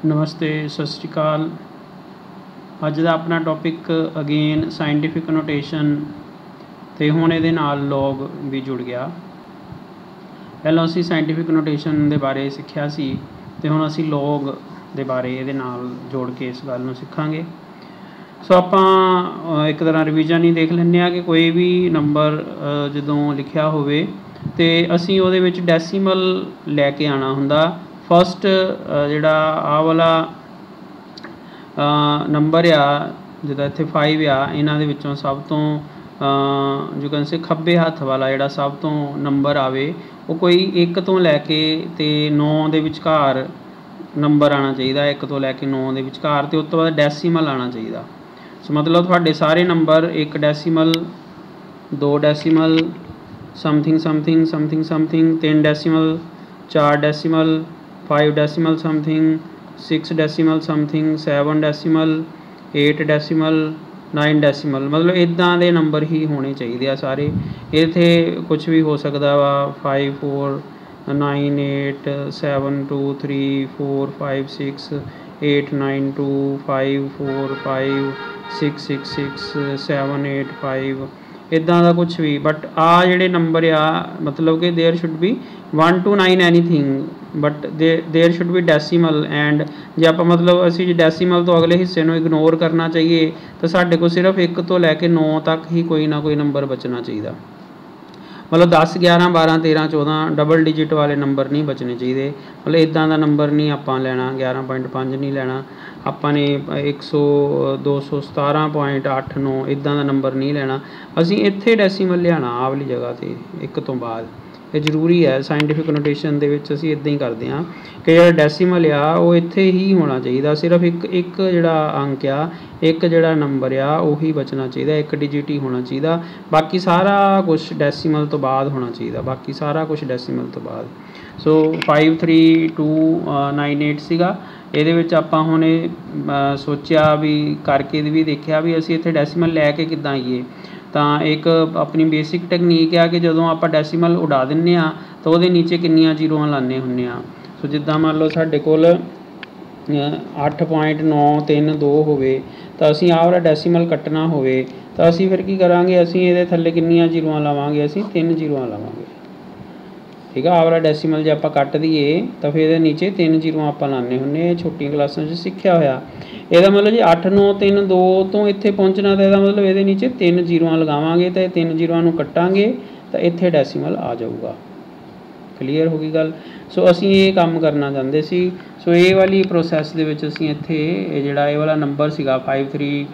नमस्ते सत श्री अकाल। अज का अपना टॉपिक अगेन साइंटिफिक नोटेशन तो हुण ये लॉग भी जुड़ गया। पहलों असी साइंटिफिक नोटेशन के बारे सीखा सी ते हुण असी लॉग के बारे ये जोड़ के इस गल नूं सीखांगे। सो आपां एक तरह रिविजन ही देख लैंदे कि कोई भी नंबर जदों लिखिया होवे ते असी उहदे विच डेसीमल लैके आना हुंदा। फस्ट जिहड़ा आ वाला नंबर आ जिदा इत्थे 5 आ, इन्हां दे विच्चों सब तो जो कैन से खब्बे हत्थ वाला जिहड़ा सब तो नंबर आवे वो कोई 1 तो लैके ते 9 दे विचकार नंबर आना चाहिए। 1 तो लैके 9 दे विचकार ते उस तो बाद डेसीमल आना चाहिए। सो मतलब तुहाडे सारे number 1 decimal 2 decimal something something something something 3 decimal 4 decimal 5 decimal something 6 decimal something 7 decimal 8 decimal 9 decimal मतलब इदां दे नंबर ही होने चाहिए सारे। इत्थे कुछ भी हो सकता वा 5 4 9 8 7 2 3 4 5 6 8 9 2 5 4 5 6 6 6 7 8 5 इदां का कुछ भी। बट आ जिहड़े नंबर आ मतलब कि there should be 1 to 9 anything but there should be decimal. And जे आप मतलब असी डेसीमल तो अगले हिस्से को इग्नोर करना चाहिए तो साढ़े को सिर्फ 1 तो लैके 9 तक ही कोई ना कोई नंबर बचना चाहिए। मतलब 10 11 12 13 14 डबल डिजिट वाले नंबर नहीं बचने चाहिए। मतलब इदां का नंबर नहीं आपां लैना। 11.5 नहीं लैना आपां ने 100 217.89 इदां का नंबर नहीं लैना। असी इत्थे डेसीमल लियाना आ वाली जगह ते 1 तो बाद। ये जरूरी है साइंटिफिक नोटेशन दे विच असी इदां ही करते हैं कि जिहड़ा डेसीमल आ वो इत्थे ही होना चाहिए। सिर्फ एक जिहड़ा अंक आ एक जिहड़ा नंबर आ वही बचना चाहिए। 1 डिजिट ही होना चाहिए। बाकी सारा कुछ डेसीमल तो बाद होना चाहिए। बाकी सारा कुछ डेसीमल तो बाद। सो 53298 सीगा। ਇਹਦੇ ਵਿੱਚ ਆਪਾਂ ਹੁਣ सोचा भी करके भी देखा भी असी इत्थे डेसीमल लैके किद्दां आईए। तो एक अपनी बेसिक टैक्नीक है कि जदों आप डेसीमल उड़ा दिंदे आ तो वो नीचे किन्नियां जीरोआं लाने हुंदे आ। सो जिद्दां मान लो साडे कोल 8.932 होवे तो असी आ वाला डेसीमल कट्टना होवे तो असी फिर की करांगे असी इहदे थल्ले किन्नियां जीरोआं लावांगे असी 3 जीरोआं लावांगे। ठीक है। आ वाला डेसीमल जो आप कट दीए तो फिर ये नीचे 3 जीरोआं आप लाने हुंदे। छोटी क्लासां सीखिया होया। यदा मतलब जी 8 9 3 2 तो इत्थे पहुँचना तो यदा मतलब ये नीचे 3 जीरोआं लगावांगे तो 3 जीरोआं नूं कट्टांगे तो इत्थे डेसीमल आ जाऊगा। क्लीयर होगी गल। सो असी ये काम करना चाहते सी। सो ये वाली प्रोसैस दे विच असी इत्थे जिहड़ा ये वाला नंबर सीगा 5325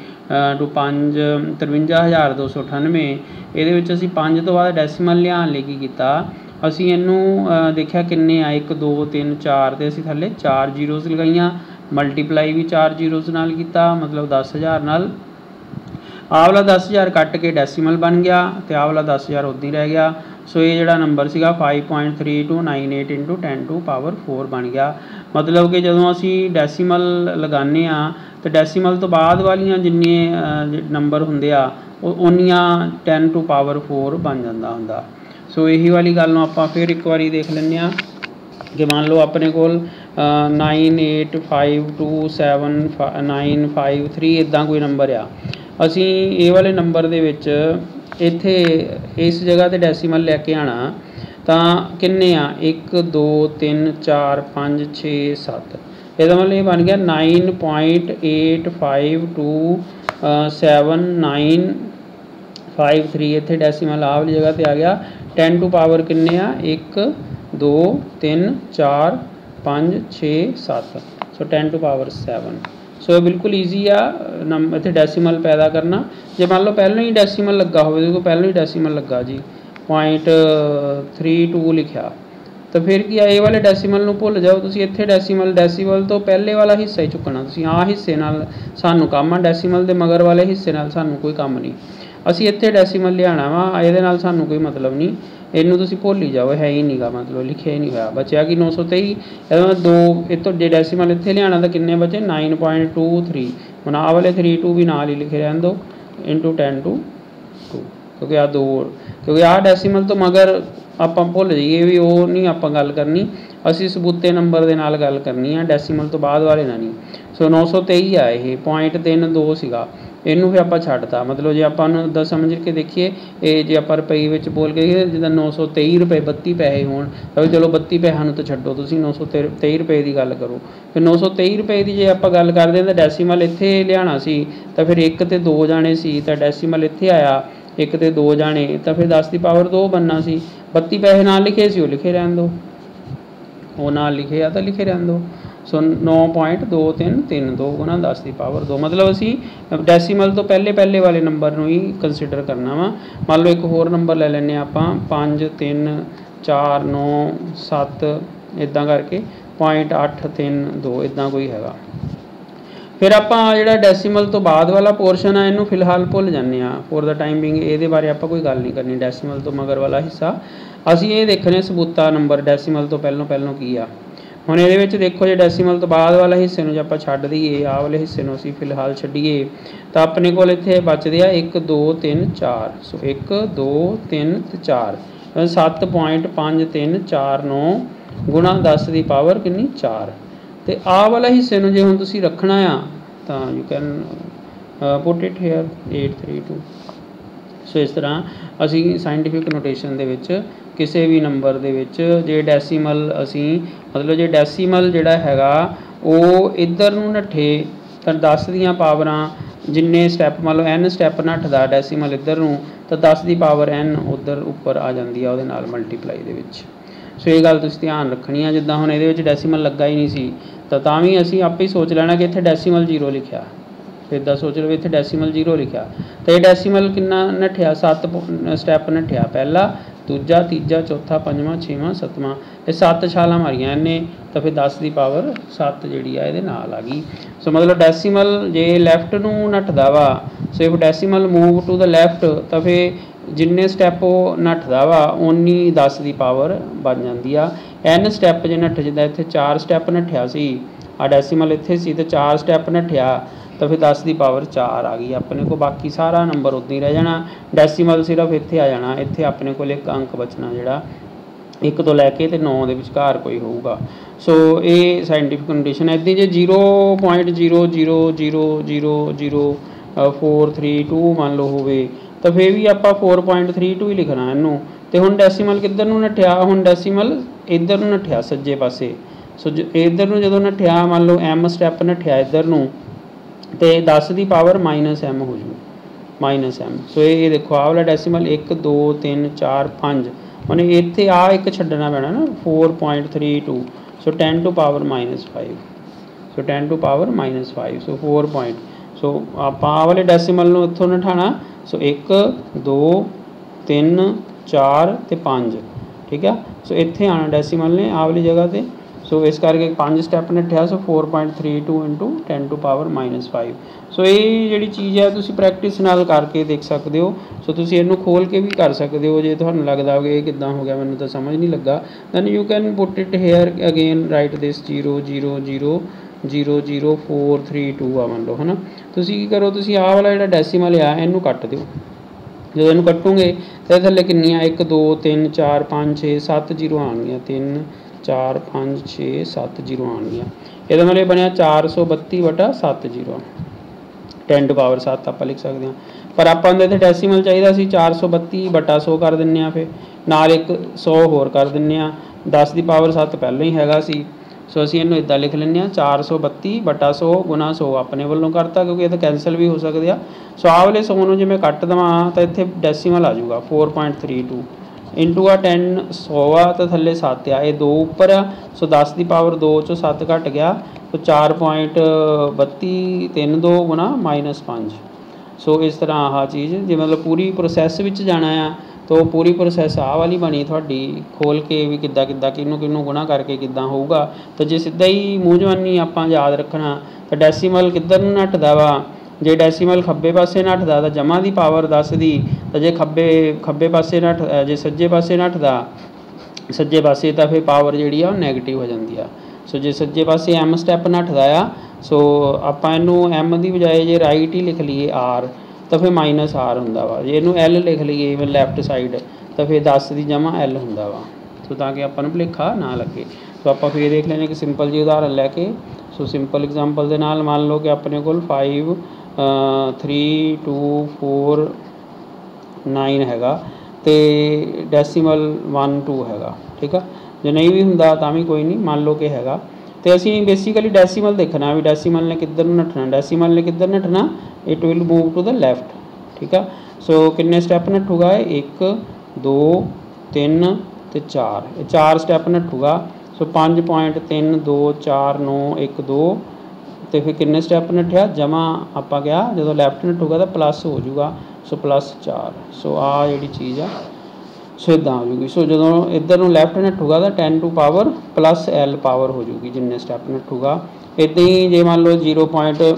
53,298 ਇਹਦੇ ਵਿੱਚ ਅਸੀਂ 5 ਤੋਂ ਬਾਅਦ ਡੈਸੀਮਲ ਲਿਆਉਣ ਲਈ ਕੀ ਕੀਤਾ ਅਸੀਂ ਇਹਨੂੰ ਦੇਖਿਆ किन्ने आ 1 2 3 4 ਤੇ ਅਸੀਂ ਥੱਲੇ 4 ਜ਼ੀਰੋਜ਼ ਲਗਾਈਆਂ। मल्टीप्लाई भी 4 ਜ਼ੀਰੋਜ਼ ਨਾਲ ਕੀਤਾ मतलब 10,000 ਨਾਲ। आ वाला 10,000 कट के डेसीमल बन गया तो आ वाला 10,000 उदा ही रह गया। सो ये जोड़ा नंबर सीगा 5.3298 इंटू 10 टू पावर 4 बन गया। मतलब कि जदों असी डेसीमल लगाने तो डेसीमल तो बाद वालियां जिन्ने नंबर हुंदे आ उन्नियां 10 टू पावर 4 बन जाता हुंदा। सो यही वाली गल नूं आपां फिर एक बारी देख लैंदे आ कि मान लो अपने कोल 98527953 इदां कोई नंबर आ। असी ये वाले नंबर दे विच इत्थे इस जगह ते डेसीमल लैके आना तो किन्ने आ 1 2 3 4 5 6 7 ਇਹਦਾ मतलब ये बन गया 9.852793 इत्थे डेसीमल आ वाली जगह ते आ गया। 10 टू पावर किन्ने आ 1 2 3 4 5 6 7 सो 10 टू पावर 7। सो बिल्कुल ईजी आ इत्थे डेसीमल पैदा करना। जे मान लो पहलों ही डेसीमल लगा हो देखो पहलों ही डेसीमल लगा जी 0.32 लिखा तो फिर की ये वाले डेसीमल नूं भुल जाओ तुसीं। इत्थे डेसीमल तो पहले वाला हिस्सा ही चुकना तुसीं। आ हिस्से नाल सानूं काम आ डेसीमल दे मगर वाले हिस्से नाल सानूं कोई काम नहीं। असी इत्थे डेसीमल लियाना वा इहदे नाल सानूं कोई मतलब नहीं। इनू तुसीं भुल ही जाओ है ही नहीं गा मतलब लिखिया ही नहीं होया। बचा कि 923 दो इतों जे डेसीमल इत्थे लियाना तो किन्ने बचे 9.23। हुण आ वाले 32 भी नाल ही लिखे रहन दो इंटू 10 टू 2 क्योंकि आ 2 क्योंकि आ डैसीमल तो मगर ਆਪਾਂ ਭੁੱਲ ਜਾਈਏ ਵੀ ਉਹ नहीं ਆਪਾਂ ਗੱਲ करनी, ਅਸੀਂ सबूते नंबर ਦੇ ਨਾਲ ਗੱਲ ਕਰਨੀ ਆ, ਡੈਸੀਮਲ ਤੋਂ ਬਾਅਦ ਵਾਲੇ ਨਾਲ नहीं। सो 923 ਆ ਇਹ 0.32 ਸੀਗਾ, ਇਹਨੂੰ ਫਿਰ ਆਪਾਂ ਛੱਡਤਾ। ਮਤਲਬ ਜੇ ਆਪਾਂ ਨੂੰ ਇੱਦਾਂ ਸਮਝ ਕੇ ਦੇਖੀਏ, ਇਹ ਜੇ ਆਪਾਂ ਰੁਪਏ ਵਿੱਚ ਬੋਲ ਕੇ ਜਿੱਦਾਂ 923 ਰੁਪਏ 32 ਪੈਸੇ ਹੋਣ ਤਾਂ ਚਲੋ 32 ਪੈਸਿਆਂ ਨੂੰ ਤਾਂ ਛੱਡੋ, ਤੁਸੀਂ 923 ਰੁਪਏ ਦੀ ਗੱਲ ਕਰੋ। ਫਿਰ 923 ਰੁਪਏ ਦੀ ਜੇ ਆਪਾਂ ਗੱਲ ਕਰਦੇ ਹਾਂ ਤਾਂ ਡੈਸੀਮਲ ਇੱਥੇ ਲਿਆਉਣਾ ਸੀ, ਤਾਂ ਫਿਰ 1 ਤੇ 2 ਜਾਣੇ ਸੀ ਤਾਂ ਡੈਸੀਮਲ ਇੱਥੇ ਆਇਆ, 1 ਤੇ 2 ਜਾਣੇ ਤਾਂ ਫਿਰ 10 ਦੀ ਪਾਵਰ 2 बनना ਸੀ। 32 ਪੈਸੇ ਨਾਲ ਲਿਖੇ ਸੀ, ਉਹ ਲਿਖੇ ਰਹਿਣ ਦਿਓ, ਉਹ ਨਾਲ ਲਿਖੇ ਆ ਤਾਂ ਲਿਖੇ ਰਹਿਣ ਦਿਓ। ਸੋ 9.2332 ਗੁਣਾ 10 ਦੀ ਪਾਵਰ 2, ਮਤਲਬ ਅਸੀਂ ਡੈਸੀਮਲ ਤੋਂ ਪਹਿਲੇ ਵਾਲੇ ਨੰਬਰ ਨੂੰ ਹੀ ਕੰਸੀਡਰ ਕਰਨਾ ਵਾ। ਮੰਨ ਲਓ ਇੱਕ ਹੋਰ ਨੰਬਰ ਲੈ ਲੈਂਦੇ ਹਾਂ ਆਪਾਂ 5 3 4 9 7 ਇੱਦਾਂ ਕਰਕੇ 0.832 ਇੱਦਾਂ ਕੋਈ ਹੈਗਾ। ਫਿਰ ਆਪਾਂ ਜਿਹੜਾ ਡੈਸੀਮਲ ਤੋਂ ਬਾਅਦ ਵਾਲਾ ਪੋਰਸ਼ਨ ਆ ਇਹਨੂੰ ਫਿਲਹਾਲ ਭੁੱਲ ਜਾਂਦੇ ਹਾਂ ਫੋਰ ਦਾ ਟਾਈਮ ਬਿੰਗ, ਇਹਦੇ ਬਾਰੇ ਆਪਾਂ ਕੋਈ ਗੱਲ ਨਹੀਂ ਕਰਨੀ। ਡੈਸੀਮਲ ਤੋਂ ਮਗਰ ਵਾਲਾ ਹਿੱਸਾ ਅਸੀਂ ਇਹ ਦੇਖਣੇ ਸਬੂਤਾ ਨੰਬਰ ਡੈਸੀਮਲ ਤੋਂ ਪਹਿਲੋਂ ਕੀ ਆ। ਹੁਣ ਇਹਦੇ ਵਿੱਚ ਦੇਖੋ ਜੇ ਡੈਸੀਮਲ ਤੋਂ ਬਾਅਦ ਵਾਲਾ ਹਿੱਸੇ ਨੂੰ ਜੇ ਆਪਾਂ ਛੱਡ ਦਈਏ, ਆਹ ਵਾਲੇ ਹਿੱਸੇ ਨੂੰ ਅਸੀਂ ਫਿਲਹਾਲ ਛੱਡੀਏ ਤਾਂ ਆਪਣੇ ਕੋਲ ਇੱਥੇ ਬਚਦੇ ਆ 1 2 3 4। ਸੋ 1 2 3 ਤੇ 4 7.5349 ਗੁਣਾ 10 ਦੀ ਪਾਵਰ ਕਿੰਨੀ 4। ਤੇ ਆਹ ਵਾਲਾ ਹਿੱਸੇ ਨੂੰ ਜੇ ਹੁਣ ਤੁਸੀਂ ਰੱਖਣਾ ਆ ਤਾਂ you can put it here 832। So ਇਸ ਤਰ੍ਹਾਂ ਅਸੀਂ ਸਾਇੰਟੀਫਿਕ ਨੋਟੇਸ਼ਨ ਦੇ ਵਿੱਚ ਕਿਸੇ ਵੀ ਨੰਬਰ ਦੇ ਵਿੱਚ ਜੇ ਡੈਸੀਮਲ ਅਸੀਂ ਮਤਲਬ ਜੇ ਡੈਸੀਮਲ ਜਿਹੜਾ ਹੈਗਾ ਉਹ ਇੱਧਰ ਨੂੰ ਨੱਠੇ ਤਾਂ 10 ਦੀਆਂ ਪਾਵਰਾਂ ਜਿੰਨੇ ਸਟੈਪ ਮੰਨ ਲਓ n ਸਟੈਪ ਨੱਠਦਾ ਡੈਸੀਮਲ ਇੱਧਰ ਨੂੰ ਤਾਂ 10 ਦੀ ਪਾਵਰ n ਉੱਧਰ ਉੱਪਰ ਆ ਜਾਂਦੀ ਆ ਉਹਦੇ ਨਾਲ ਮਲਟੀਪਲਾਈ ਦੇ ਵਿੱਚ। ਸੋ ਇਹ ਗੱਲ ਤੁਸੀਂ ਧਿਆਨ ਰੱਖਣੀ ਆ। ਜਿੱਦਾਂ ਹੁਣ ਇਹਦੇ ਵਿੱਚ ਡੈਸੀਮਲ ਲੱਗਾ ਹੀ ਨਹੀਂ ਸੀ ਤਾਂ ਵੀ ਅਸੀਂ ਆਪੇ ਹੀ ਸੋਚ ਲੈਣਾ ਕਿ ਇੱਥੇ ਡੈਸੀਮਲ 0 ਲਿਖਿਆ, ਫਿਰ ਇੱਦਾਂ ਸੋਚ ਲਓ ਇੱਥੇ ਡੈਸੀਮਲ 0 ਲਿਖਿਆ ਤਾਂ ਇਹ ਡੈਸੀਮਲ ਕਿੰਨਾ ਨੱਠਿਆ 7 ਸਟੈਪ ਨੱਠਿਆ, ਪਹਿਲਾ ਦੂਜਾ ਤੀਜਾ ਚੌਥਾ ਪੰਜਵਾਂ ਛੇਵਾਂ ਸੱਤਵਾਂ, ਇਹ 7 ਛਾਲਾਂ ਮਾਰੀਆਂ ਇਹਨੇ ਤਾਂ ਫਿਰ 10 ਦੀ ਪਾਵਰ 7 ਜਿਹੜੀ ਆ ਇਹਦੇ ਨਾਲ ਆ ਗਈ। ਸੋ ਮਤਲਬ ਡੈਸੀਮਲ ਜੇ ਲੈਫਟ ਨੂੰ ਨੱਠਦਾ ਵਾ, so if decimal move to the left ਤਾਂ ਫਿਰ ਜਿੰਨੇ ਸਟੈਪ ਉਹ ਨੱਠਦਾ ਵਾ ਉਨੀ 10 ਦੀ ਪਾਵਰ ਬਣ ਜਾਂਦੀ ਆ। n ਸਟੈਪ ਜੇ ਨੱਠ ਜਿੱਦਾਂ ਇੱਥੇ 4 ਸਟੈਪ ਨੱਠਿਆ ਸੀ, ਆ ਡੈਸੀਮਲ ਇੱਥੇ ਸੀ ਤੇ 4 ਸਟੈਪ ਨੱਠਿਆ ਤਾਂ ਫਿਰ 10 ਦੀ ਪਾਵਰ 4 ਆ ਗਈ ਆਪਣੇ ਕੋਲ। ਬਾਕੀ ਸਾਰਾ ਨੰਬਰ ਉੱਦਾਂ ਹੀ ਰਹਿ ਜਾਣਾ, ਡੈਸੀਮਲ ਸਿਰਫ ਇੱਥੇ ਆ ਜਾਣਾ, ਇੱਥੇ ਆਪਣੇ ਕੋਲ ਇੱਕ ਅੰਕ ਬਚਣਾ ਜਿਹੜਾ 1 ਤੋਂ ਲੈ ਕੇ ਤੇ 9 ਦੇ ਵਿਚਕਾਰ ਕੋਈ ਹੋਊਗਾ। ਸੋ ਇਹ ਸਾਇੰਟੀਫਿਕ ਕੰਡੀਸ਼ਨ ਹੈ। ਇੱਦਾਂ ਜੇ 0.0000432 ਮੰਨ ਲਓ ਹੋਵੇ ਤਾਂ ਫਿਰ ਵੀ ਆਪਾਂ 4.32 ਹੀ ਲਿਖਣਾ ਇਹਨੂੰ। ਤੇ ਹੁਣ ਡੈਸੀਮਲ ਕਿੱਧਰ ਨੂੰ ਨੱਠਿਆ, ਹੁਣ ਡੈਸੀਮਲ ਇੱਧਰ ਨੂੰ ਨੱਠਿਆ ਸੱਜੇ ਪਾਸੇ। ਸੋ ਇੱਧਰ ਨੂੰ ਜਦੋਂ ਨੱਠਿਆ ਮੰਨ ਲਓ m ਸਟੈਪ ਨੱਠਿਆ ਇੱਧਰ ਨੂੰ ਤੇ 10 ਦੀ ਪਾਵਰ -m ਹੋ ਜੂ -m। ਸੋ ਇਹ ਦੇਖੋ ਆਹ ਵਾਲਾ ਡੈਸੀਮਲ 1 2 3 4 5 ਹੁਣ ਇੱਥੇ ਆ ਇੱਕ ਛੱਡਣਾ ਪੈਣਾ ਨਾ 4.32 so 10 to power -5 so 10 to power -5 so 4 so ਆਪਾਂ ਆਹ ਵਾਲੇ ਡੈਸੀਮਲ ਨੂੰ ਇੱਥੋਂ ਨਠਾਣਾ। ਸੋ 1 2 3 4 ਤੇ 5 ਠੀਕ ਆ। ਸੋ ਇੱਥੇ ਆਉਣਾ ਡੈਸੀਮਲ ਨੇ ਆਹ ਵਾਲੀ ਜਗ੍ਹਾ ਤੇ। ਸੋ ਇਸ ਕਰਕੇ 5 ਸਟੈਪ ਨੱਠਿਆ so 4.32 into 10 to power -5। So ਇਹ ਜਿਹੜੀ ਚੀਜ਼ ਹੈ ਤੁਸੀਂ ਪ੍ਰੈਕਟਿਸ ਨਾਲ ਕਰਕੇ ਦੇਖ ਸਕਦੇ ਹੋ। ਸੋ ਤੁਸੀਂ ਇਹਨੂੰ ਖੋਲ ਕੇ ਵੀ ਕਰ ਸਕਦੇ ਹੋ ਜੇ ਤੁਹਾਨੂੰ ਲੱਗਦਾ ਹੋਵੇ ਇਹ ਕਿੱਦਾਂ ਹੋ ਗਿਆ ਮੈਨੂੰ ਤਾਂ ਸਮਝ ਨਹੀਂ ਲੱਗਾ, then you can put it here again right this 0.0000432 ਆ ਮੰਨ ਲਓ ਹੈ ਨਾ। ਤੁਸੀਂ ਕੀ ਕਰੋ, ਤੁਸੀਂ ਆਹ ਵਾਲਾ ਜਿਹੜਾ ਡੈਸੀਮਲ ਆ ਇਹਨੂੰ ਕੱਟ ਦਿਓ। ਜਦੋਂ ਇਹਨੂੰ ਕੱਟੋਗੇ ਤਾਂ ਥੱਲੇ ਕਿੰਨੀਆਂ 1 2 3 4 5 6 7 0 ਆਉਣਗੀਆਂ 3 4 5 6 7 0 ਆਉਣਗੀਆਂ। ਇਹਦਾ ਮਤਲਬ ਬਣਿਆ 432/70 10 ਟੂ ਪਾਵਰ 7 ਆਪਾਂ ਲਿਖ ਸਕਦੇ ਹਾਂ। ਪਰ ਆਪਾਂ ਨੂੰ ਇੱਥੇ ਡੈਸੀਮਲ ਚਾਹੀਦਾ ਸੀ 432/100 ਕਰ ਦਿੰਦੇ ਹਾਂ, ਫਿਰ ਨਾਲ ਇੱਕ 100 ਹੋਰ ਕਰ ਦਿੰਦੇ ਹਾਂ। 10 ਦੀ ਪਾਵਰ 7 ਪਹਿਲਾਂ ਹੀ ਹੈਗਾ ਸੀ ਸੋ ਅਸੀਂ ਇਹਨੂੰ ਇੱਦਾਂ ਲਿਖ ਲੈਂਦੇ ਹਾਂ 432/100 ਗੁਣਾ 100 ਆਪਣੇ ਵੱਲੋਂ ਕਰਤਾ ਕਿਉਂਕਿ ਇਹ ਤਾਂ ਕੈਂਸਲ ਵੀ ਹੋ ਸਕਦੇ ਆ। ਸੋ ਆਹ ਵਾਲੇ 100 ਨੂੰ ਜੇ ਮੈਂ ਕੱਟ ਦੇਵਾਂ ਤਾਂ ਇੱਥੇ ਡੈਸੀਮਲ ਆ ਜਾਊਗਾ 4.32 ਇੰਟੂ ਆ 10 100 ਆ ਤਾਂ ਥੱਲੇ 7 ਆ, ਇਹ 2 ਉੱਪਰ ਆ। ਸੋ 10 ਦੀ ਪਾਵਰ 2 ਚੋਂ 7 ਘੱਟ ਗਿਆ ਸੋ 4.3232 ਗੁਣਾ -5। ਸੋ ਇਸ ਤਰ੍ਹਾਂ ਆਹ ਚੀਜ਼ ਜੇ ਮਤਲਬ ਪੂਰੀ ਪ੍ਰੋਸੈਸ ਵਿੱਚ ਜਾਣਾ ਆ ਤਾਂ ਪੂਰੀ ਪ੍ਰੋਸੈਸ ਆਹ ਵਾਲੀ ਬਣੀ ਤੁਹਾਡੀ ਖੋਲ ਕੇ ਵੀ ਕਿੱਦਾਂ ਕਿਹਨੂੰ ਗੁਣਾ ਕਰਕੇ ਕਿੱਦਾਂ ਹੋਊਗਾ। ਤਾਂ ਜੇ ਸਿੱਧਾ ਹੀ ਮੂੰਹ ਜਵਾਨੀ ਆਪਾਂ ਯਾਦ ਰੱਖਣਾ ਤਾਂ ਡੈਸੀਮਲ ਕਿੱਧਰ ਨੂੰ ਨੱਠਦਾ ਵਾ, ਜੇ ਡੈਸੀਮਲ ਖੱਬੇ ਪਾਸੇ ਨੱਠਦਾ ਤਾਂ ਜਮ੍ਹਾਂ ਦੀ ਪਾਵਰ 10 ਦੀ, ਤਾਂ ਜੇ ਖੱਬੇ ਪਾਸੇ ਜੇ ਸੱਜੇ ਪਾਸੇ ਨੱਠਦਾ ਸੱਜੇ ਪਾਸੇ ਤਾਂ ਫਿਰ ਪਾਵਰ ਜਿਹੜੀ ਆ ਉਹ ਨੈਗੇਟਿਵ ਹੋ ਜਾਂਦੀ ਆ। ਸੋ ਜੇ ਸੱਜੇ ਪਾਸੇ m ਸਟੈਪ ਨੱਠਦਾ ਆ ਸੋ ਆਪਾਂ ਇਹਨੂੰ m ਦੀ ਬਜਾਏ ਜੇ ਰਾਈਟ ਹੀ ਲਿਖ ਲਈਏ r ਤਾਂ ਫਿਰ -r ਹੁੰਦਾ ਵਾ। ਜੇ ਇਹਨੂੰ l ਲਿਖ ਲਈਏ ਲੈਫਟ ਸਾਈਡ तो फिर 10 की जमा L हुंदा वा। सो ताकि आपां नूं भुलेखा ना लगे। सो आपां फिर देख लैंदे कि सिंपल जी उदाहरण लैके सो सिंपल एग्जाम्पल दे नाल मान लो कि अपने कोल 5 3 2 4 9 हैगा तो डेसीमल 1 2 हैगा। ठीक है, जो नहीं भी हुंदा तां भी कोई नहीं, मान लो कि हैगा। तो असी बेसिकली डेसीमल देखना भी डेसीमल ने किधर नठना, डेसीमल ने किधर नठना, it will move to the left. ठीक है, सो किन्ने स्टैप नठूगा, 1 2 3 ते 4, 4 स्टैप नठूगा। सो 5.3 2 4 9 1 2 तो फिर किन्ने स्टैप नठिया, जमा आपां गया जो लैफ्ट नठूगा तो प्लस हो जूगा। सो +4। सो आ जी चीज़ आ सो इदा हो जूगी। सो जो इधर लैफ्ट नठूगा तो 10 टू पावर +L पावर हो जूगी जिन्ने स्टैप नठूगा। इदा ही जे मान लो 0.000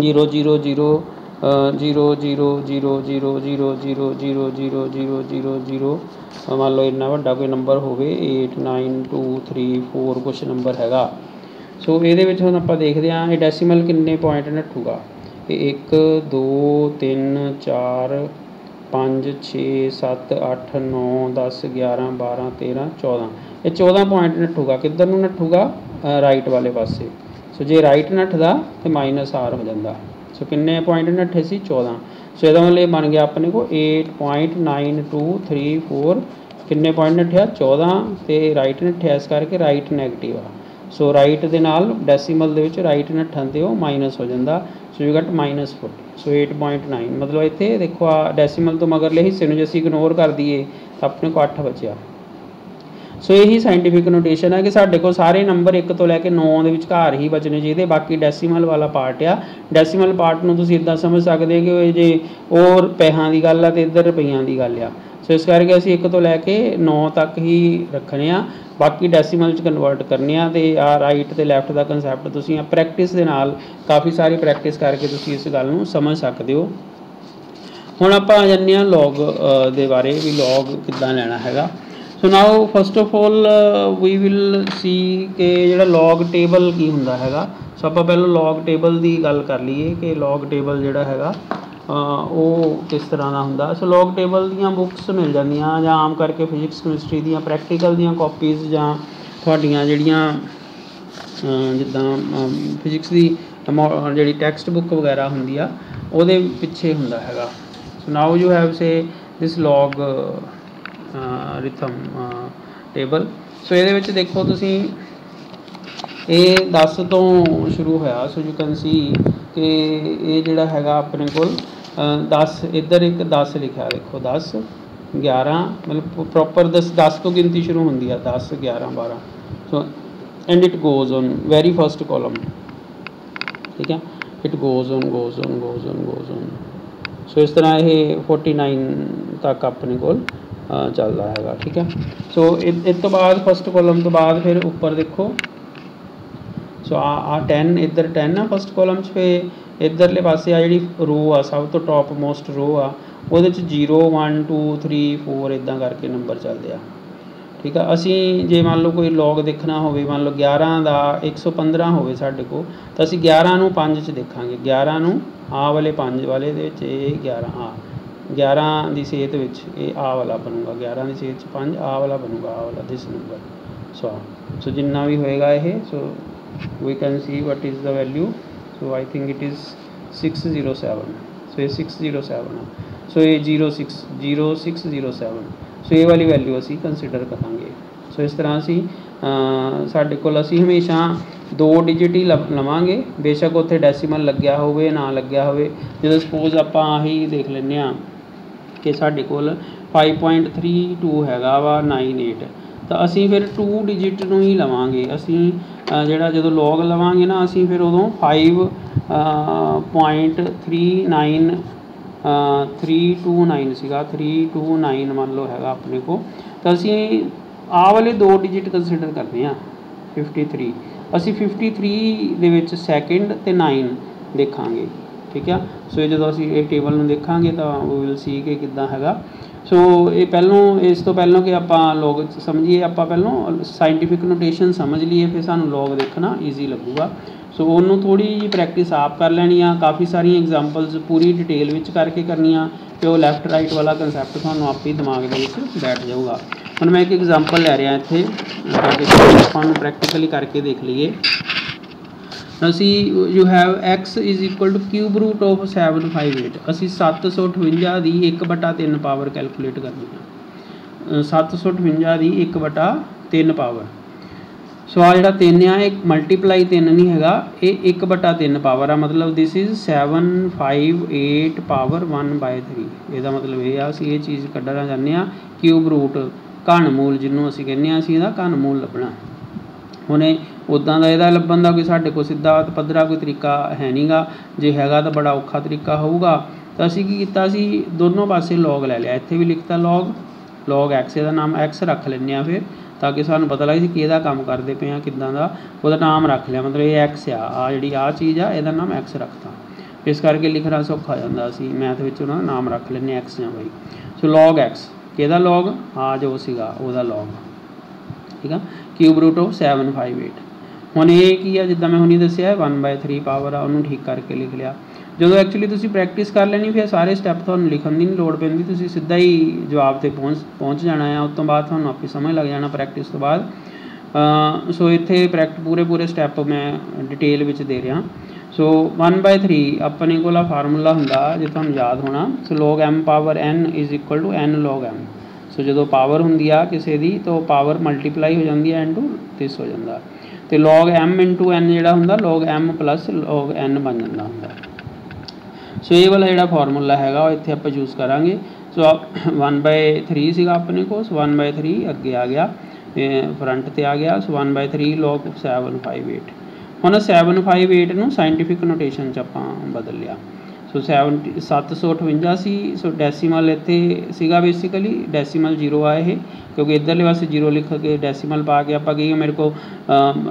0 0 0 0 0 0 0 0 0 0 0 मान लो इन्ना वड्डा कोई नंबर हो 8 9 2 3 4 कुछ नंबर हैगा। सो ये हम आप देखते हैं ये डेसीमल किन्ने पॉइंट नठूगा, 1 2 3 4 5 6 7 8 9 10 11 12 13 14, ये 14 पॉइंट नठूगा। किधर नूं नठूगा, राइट वाले पासे। सो जे राइट नठदा तो -R हो जाता। सो किन्ने पॉइंट नठे सी, 14। सो यदा मतलब बन गया अपने को 8.9234 किन्ने पॉइंट नठिया, 14 तो राइट नठिया, इस करके राइट नैगेटिव आ। सो राइट दे नाल डेसीमल दे विच राइट नठन ते वो माइनस हो जाता। So you got -40। सो 8.9 मतलब इत्थे देखो आ डेसीमल तो मगरले हिस्से नूं जे असीं इग्नोर कर दईए तो अपने को 8 बचिया। सो यही साइंटिफिक नोटेशन है कि साढ़े को सारे नंबर 1 तो लैके 9 के विचकार ही बचने चाहिए, बाकी डेसीमल वाला पार्ट आ। डेसीमल पार्ट नूं तुसीं इदां समझ सकते कि जे और पैसों की गल आ तो इधर रुपइयां की गल आ। सो इस करके असीं 1 तो लैके 9 तक ही रखने आ, बाकी डेसीमल च कन्वर्ट करने आ। ते आ राइट ते लैफ्ट का कंसैप्ट तुसीं प्रैक्टिस दे नाल काफ़ी सारी प्रैक्टिस करके तुसीं इस गल नूं समझ सकते हो। हुण आपां आ जांदे आ लॉग दे बारे भी, लॉग किद्दां लैना हैगा। So now first of all we will see कि जिहड़ा लॉग टेबल की हुंदा हैगा। सो आपां पहलों लॉग टेबल की गल कर लीए कि लॉग टेबल जिहड़ा हैगा वो किस तरह का हुंदा। सो लॉग टेबल दीयां बुक्स मिल जांदियां जां आम करके फिजिक्स केमिस्ट्री दीयां प्रैक्टिकल दीयां कॉपीज़ जां तुहाडीआं जिहड़ियां जिद्दां फिजिक्स की जिहड़ी टैक्सट बुक वगैरह हुंदी आ ਉਹਦੇ ਪਿੱਛੇ ਹੁੰਦਾ ਹੈਗਾ। सो नाउ यू हैव से दिस लॉग रिथम टेबल। सो ये देखो तुसी ये 10 तो शुरू होया। सो यू कैन सी कि ये जिहड़ा हैगा अपने कोल 10 इधर एक 10 लिखा, देखो 10 11 मतलब प्रॉपर 10 तो गिनती शुरू होंदी है, 10 11 12। So and it goes on very first column. ठीक है, it goes on goes on goes on goes on. So इस तरह ये 49 तक अपने कोल चलता है। ठीक है, सो इस तो बाद फर्स्ट कॉलम तो बाद फिर ऊपर देखो। सो आ 10 इधर 10 आ फर्स्ट कॉलम च, फिर इधरले पासे आ जी रो आ सब तो टॉप मोस्ट रो आ, वो 0 1 2 3 4 इदा करके नंबर चलते हैं। ठीक है, असी जे मान लो कोई लॉग देखना हो, मान लो 11 का 115 हो साढ़े को, तो असी 11 नूं 5 च देखा, 11 नूं आ वाले 5 वाले 11 आ 11 की सेहत ये आ वाला बनूगा, 11 की सेहत 5 आ वाला बनूगा, आ वाला दिस नंबर। सो जिन्ना भी होएगा ये, so we can see what is the value. So I think it is 607। So ये 607 है। सो ये 0607। सो ये वाली वैल्यू असी कंसीडर करांगे। सो इस तरह असी साढ़े कोल असी हमेशा 2 डिजिट ही लवांगे, बेशक उत्थे डेसीमल लग्या होवे ना लग्या होवे। जो सपोज आपां आही देख लैंदे आ कि साढ़े कोल 5.32 हैगा वा 98, तो असी फिर 2 डिजिट नूं ही लवांगे। असी जिहड़ा जो लॉग लवांगे ना, असी फिर उदों 5.39 329 सीगा, 329 मान लो हैगा अपने को, तो असी आ वाले 2 डिजिट कंसीडर करते हैं 53। असी 53 दे विच सैकेंड ते 9 देखांगे। ठीक है, सो ये जो असी ये टेबल में देखांगे तो वी विल सी कि किद्दां हैगा। सो ये पहलों इस तो पहलों कि आपां लॉग समझिए, आपां पहलों साइंटिफिक नोटेशन समझ लीए, फिर सानूं लॉग देखना ईजी लगूगा। सो उन्होंने थोड़ी जी प्रैक्टिस आप कर लैनी आ, काफ़ी सारी एग्जाम्पल्स पूरी डिटेल विच करके करनियाँ, तो लैफ्ट राइट वाला कंसैप्ट तुहानूं आपे ही दिमाग दे विच बैठ जाऊगा। हुण मैं एक एग्जाम्पल लै रहा इत्थे ताकि आपां प्रैक्टिकली करके देख लीए। असी you have x is equal to cube root of 758 असी 758 की 1/3 पावर कैलकुलेट करनी है। 758 की 1/3 पावर। सो आ जो 3 आ एक मल्टीप्लाई 3 नहीं है, ये 1/3 पावर आ, मतलब दिस इज 758 पावर 1/3। इसका मतलब ये ये चीज़ कढ़ना चाहते हैं क्यूब रूट घन मूल जिन्होंने असीं कहने असीं इहदा घन मूल लभना। हुणे उदां दा इहदा लभण दा कोई साडे कोल सीधा पद्धरा कोई तरीका है नहीं गा, जे हैगा तो बड़ा औखा तरीका होऊगा। तो असीं की कीता, असीं दोनों पासे लॉग लै लिया, इत्थे भी लिखता लॉग एक्स, इहदा नाम एक्स रख लैंदे आ फिर ताकि सानूं पता लगे कि इहदा काम करदे पे किदां दा, उहदा नाम रख लिया, मतलब ये एक्स आ जिहड़ी आ चीज़ आ इहदा नाम एक्स रखता। इस करके लिखना सौखा जांदा, असीं मैथ विच उहदा नाम रख लैंदे एक्स जां वाई। सो लॉग एक्स किहदा लॉग आ जो सीगा उहदा लॉग, ठीक है, क्यूब रूट ऑफ 758। हुण ये की है जिद्दां मैं हुणी दस्सिआ 1/3 पावर आ, उहनूं ठीक करके लिख लिया। जो एक्चुअली तुसीं प्रैक्टिस कर लैनी फिर सारे स्टैप तुहानूं लिखण दी नहीं लोड़ पैंदी, तुसीं सीधा ही जवाब ते पहुँच जाना है। उस तो बाद तुहानूं आपे समझ लग जाना प्रैक्टिस तो बाद। सो इत्थे पूरे स्टैप मैं डिटेल विच दे रहा। सो 1/3 अपने कोल फार्मूला हुंदा जे तुहानूं याद होना, so log m power n is equal to n log m. So जो पावर होंगी आ किसी की तो पावर मल्टीप्लाई हो जाती है इनटू दिस हो जाता, तो लॉग एम इंटू एन जोड़ा होंगे log m plus log n बन जाता होंगे। सो ये वाला जोड़ा फॉर्मूला है इतने आप यूज़ करा। सो 1/3 सीगा अपने को, सो 1/3 अगे आ गया फ्रंट ते आ गया। सो 1/3 लॉग 758। हुण 758 नूं साइंटिफिक नोटेशन च आपां बदल लिया। सो 758 सी, सो डैसीमल इत्थे सीगा बेसिकली डैसीमल 0 आए है क्योंकि इधरले पासे 0 लिख के डैसीमल पा के आप कही मेरे को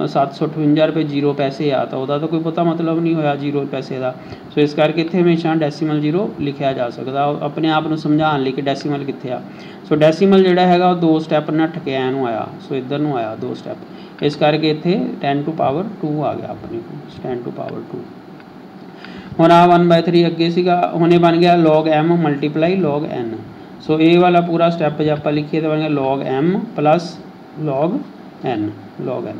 758 रुपये 0 पैसे आ, तो वह तो कोई पता मतलब नहीं होया 0 पैसे का। सो इस करके इत्थे हमेशा डैसीमल 0 लिखा जा सकता अपने आप को समझाने लिए कि डैसीमल कित्थे आ। सो डैसीमल जोड़ा है 2 स्टैप नठ के ऐनू आया, सो इधर नूं आया 2 स्टैप, इस करके इत्थे 10 टू पावर 2 आ गया अपने को, 10 टू पावर 2। हुण आ 1/3 अगे सीगा, हुणे बन गया log m multiply log n. So ये वाला पूरा स्टैप जो आप लिखिए तो बन गया log m plus log n, log n.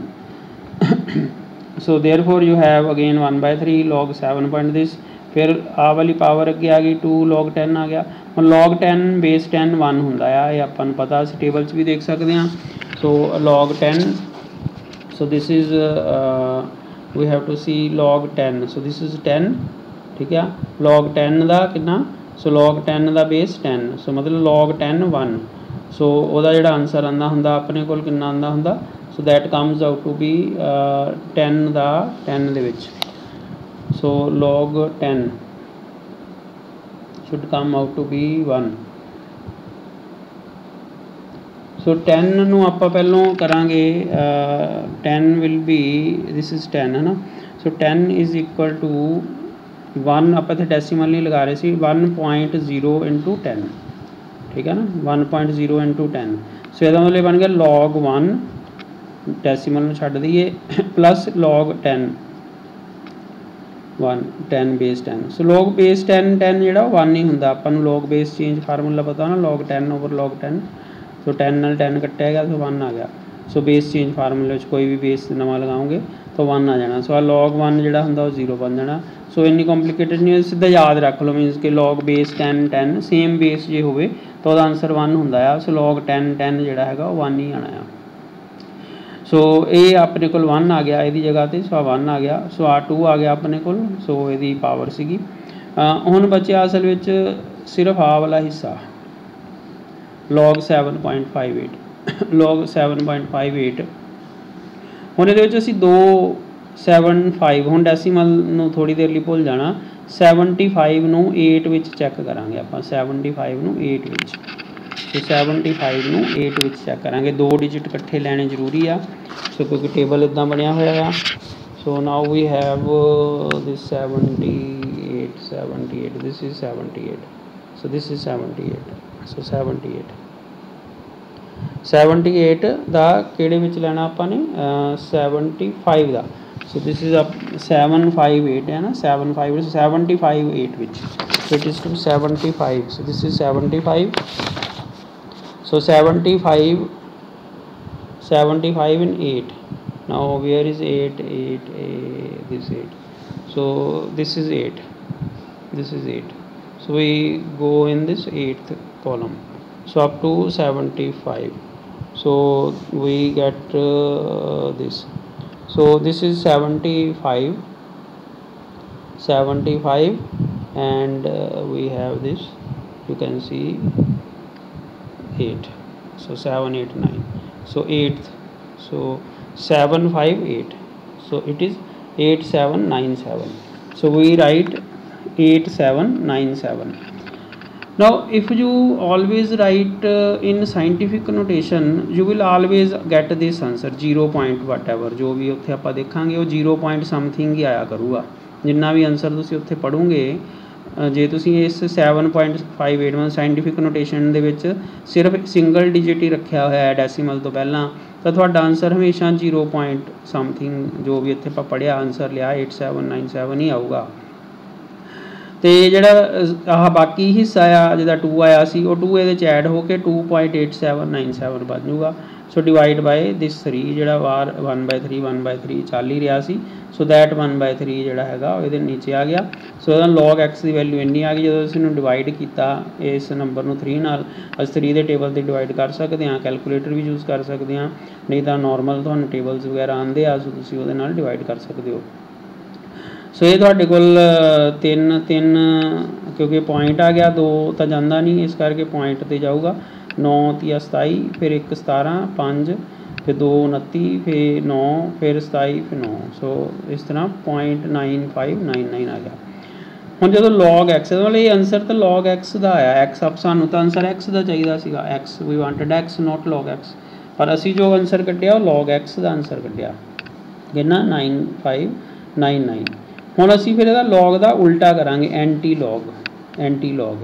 So therefore you have again 1/3 log 7 this, फिर आ वाली पावर अगे आ गई 2 लॉग 10 आ गया। हम लॉग 10 बेस 10 1 होंदा है, ये अपन पता अस टेबल भी देख सकते हैं। So log 10, so this is we have to see log 10, so this is 10, ठीक है। लॉग 10 का कितना, सो लॉग 10 का बेस 10, सो मतलब लॉग 10 1। सो वह जो आंसर आंदा हुंदा अपने कोल कितना आंदा हुंदा, so that comes out to be 10 का 10 दे विच। So log 10 should come out to be 1। So 10 नूं आपां पहलों करांगे 10 विल बी दिस इज़ 10 है ना। सो 10 इज़ इक्वल टू 1, आप इत्थे डैसीमल नहीं लगा रहे सी, 1.0 इंटू 10, ठीक है ना, 1.0 इंटू 10। सो इसका मतलब बन गया लॉग 1 डैसीमल में छड्ड दईए plus log 10 1 10 base 10। So log base 10 10 जो 1 नहीं होंदा, अपन लॉग बेस चेंज फार्मूला पता ना, लॉग 10 ओवर लॉग 10। सो 10 नाल 10 कट्टिया गया तो 1 आ गया। सो बेस चेंज फार्मूले कोई भी बेस नवा लगाओगे तो 1 आ जाना। सो लॉग 1 जो होंदा 0 बन जाना। सो इन्नी कॉम्प्लीकेटेड नहीं, सीधा याद रख लो, मीनस कि लॉग बेस 10 10 सेम बेस जो हो तो वह आंसर 1 होंदा है। सो लॉग 10 10 जोड़ा है 1 ही आना है। सो ये अपने को 1 आ गया यदी जगह पर, सो 1 आ गया। सो आ 2 आ गया अपने को, सो यदी पावर सी। हुण बचिया असल में सिर्फ आ वाला हिस्सा लॉग 7.58 लॉग 7.58। हुण इहदे विच असीं 275 हुण डैसीमल नूं थोड़ी देर लिए भुल जाना, 75 नूं 8 विच चैक करांगे आपां, 75 नूं 8 विच। तो 75 नूं 8 विच चैक करांगे, 2 डिजिट इकट्ठे लैणे जरूरी आ। सो क्योंकि टेबल इदां बनिया होया आ। So now we have this 78 this is 78, so this is 78। So 78 दा किहड़े विच लैना आपां ने 75 दा। सो दिस इज़ 758 है ना, 75 8 विच। so it is to 75. So this is 75. So 75 in 8. Now where is 8? This 8. So this is 8. This is 8. So we go in this 8th column. So up to 75. So we get this. So this is 75, and we have this, you can see 8. So 7, 8, 9. So 8th. So 7, 5, 8. So it is 8, 7, 9, 7. So we write 8, 7, 9, 7. Now if you always write in scientific notation, you will always get this answer 0 point whatever. जो भी उत्थे आपां देखांगे वो 0 point something ही आया करूगा. जिन्ना भी answer तुसीं उत्थे पढ़ोगे, जे तुसीं इस 7.581 साइंटिफिक नोटेशन दे विच सिर्फ सिंगल डिजिट ही रखिया होया है डेसीमल तो पहलां, तो तुहाडा आंसर हमेशा 0 point समथिंग जो भी इत्थे आपां पढ़िया आंसर लिया 8797 ही आऊगा. तो जिहड़ा आह बाकी हिस्सा आ जिहदा 2 आया सी वो 2 इहदे च ऐड होके 2.8797 बन जूगा. सो डिवाइड बाय दिस 3 जिहड़ा वार 1/3 चल ही रहा सी. सो दैट 1/3 जिहड़ा हैगा इहदे नीचे आ गया. सो लॉग एक्स की वैल्यू इन्नी आ गई. जो असीं इहनूं डिवाइड किया इस नंबर नूं 3 नाल, असीं 3 दे टेबल ते डिवाइड कर सकते हैं, कैलकुलेटर भी यूज़ कर सकते हैं, नहीं तो नॉर्मल तुहानूं टेबल्स वगैरह आंदे आ, सो तुसीं उहदे नाल डिवाइड कर सकते हो. सो ये तुहाडे कोल 3 क्योंकि पॉइंट आ गया, 2 तो जाता नहीं, इस करके पॉइंट ते जाऊगा. 9 3 27, फिर 1 17, 5, फिर 2 29, फिर 9, फिर 27, फिर 9. सो इस तरह 0.9599 आ गया. हुण जो लॉग एक्स मतलब ये आंसर तो लॉग एक्स का आया. एक्स अब सानूं तो आंसर एक्स का चाहिए सीगा, x we wanted x not log x, पर असी जो आंसर कढ़िया वो लॉग एक्स का आंसर कढ़िया कितना 9599. हुण असीं फिर इहदा लॉग का उल्टा करांगे, एंटी लॉग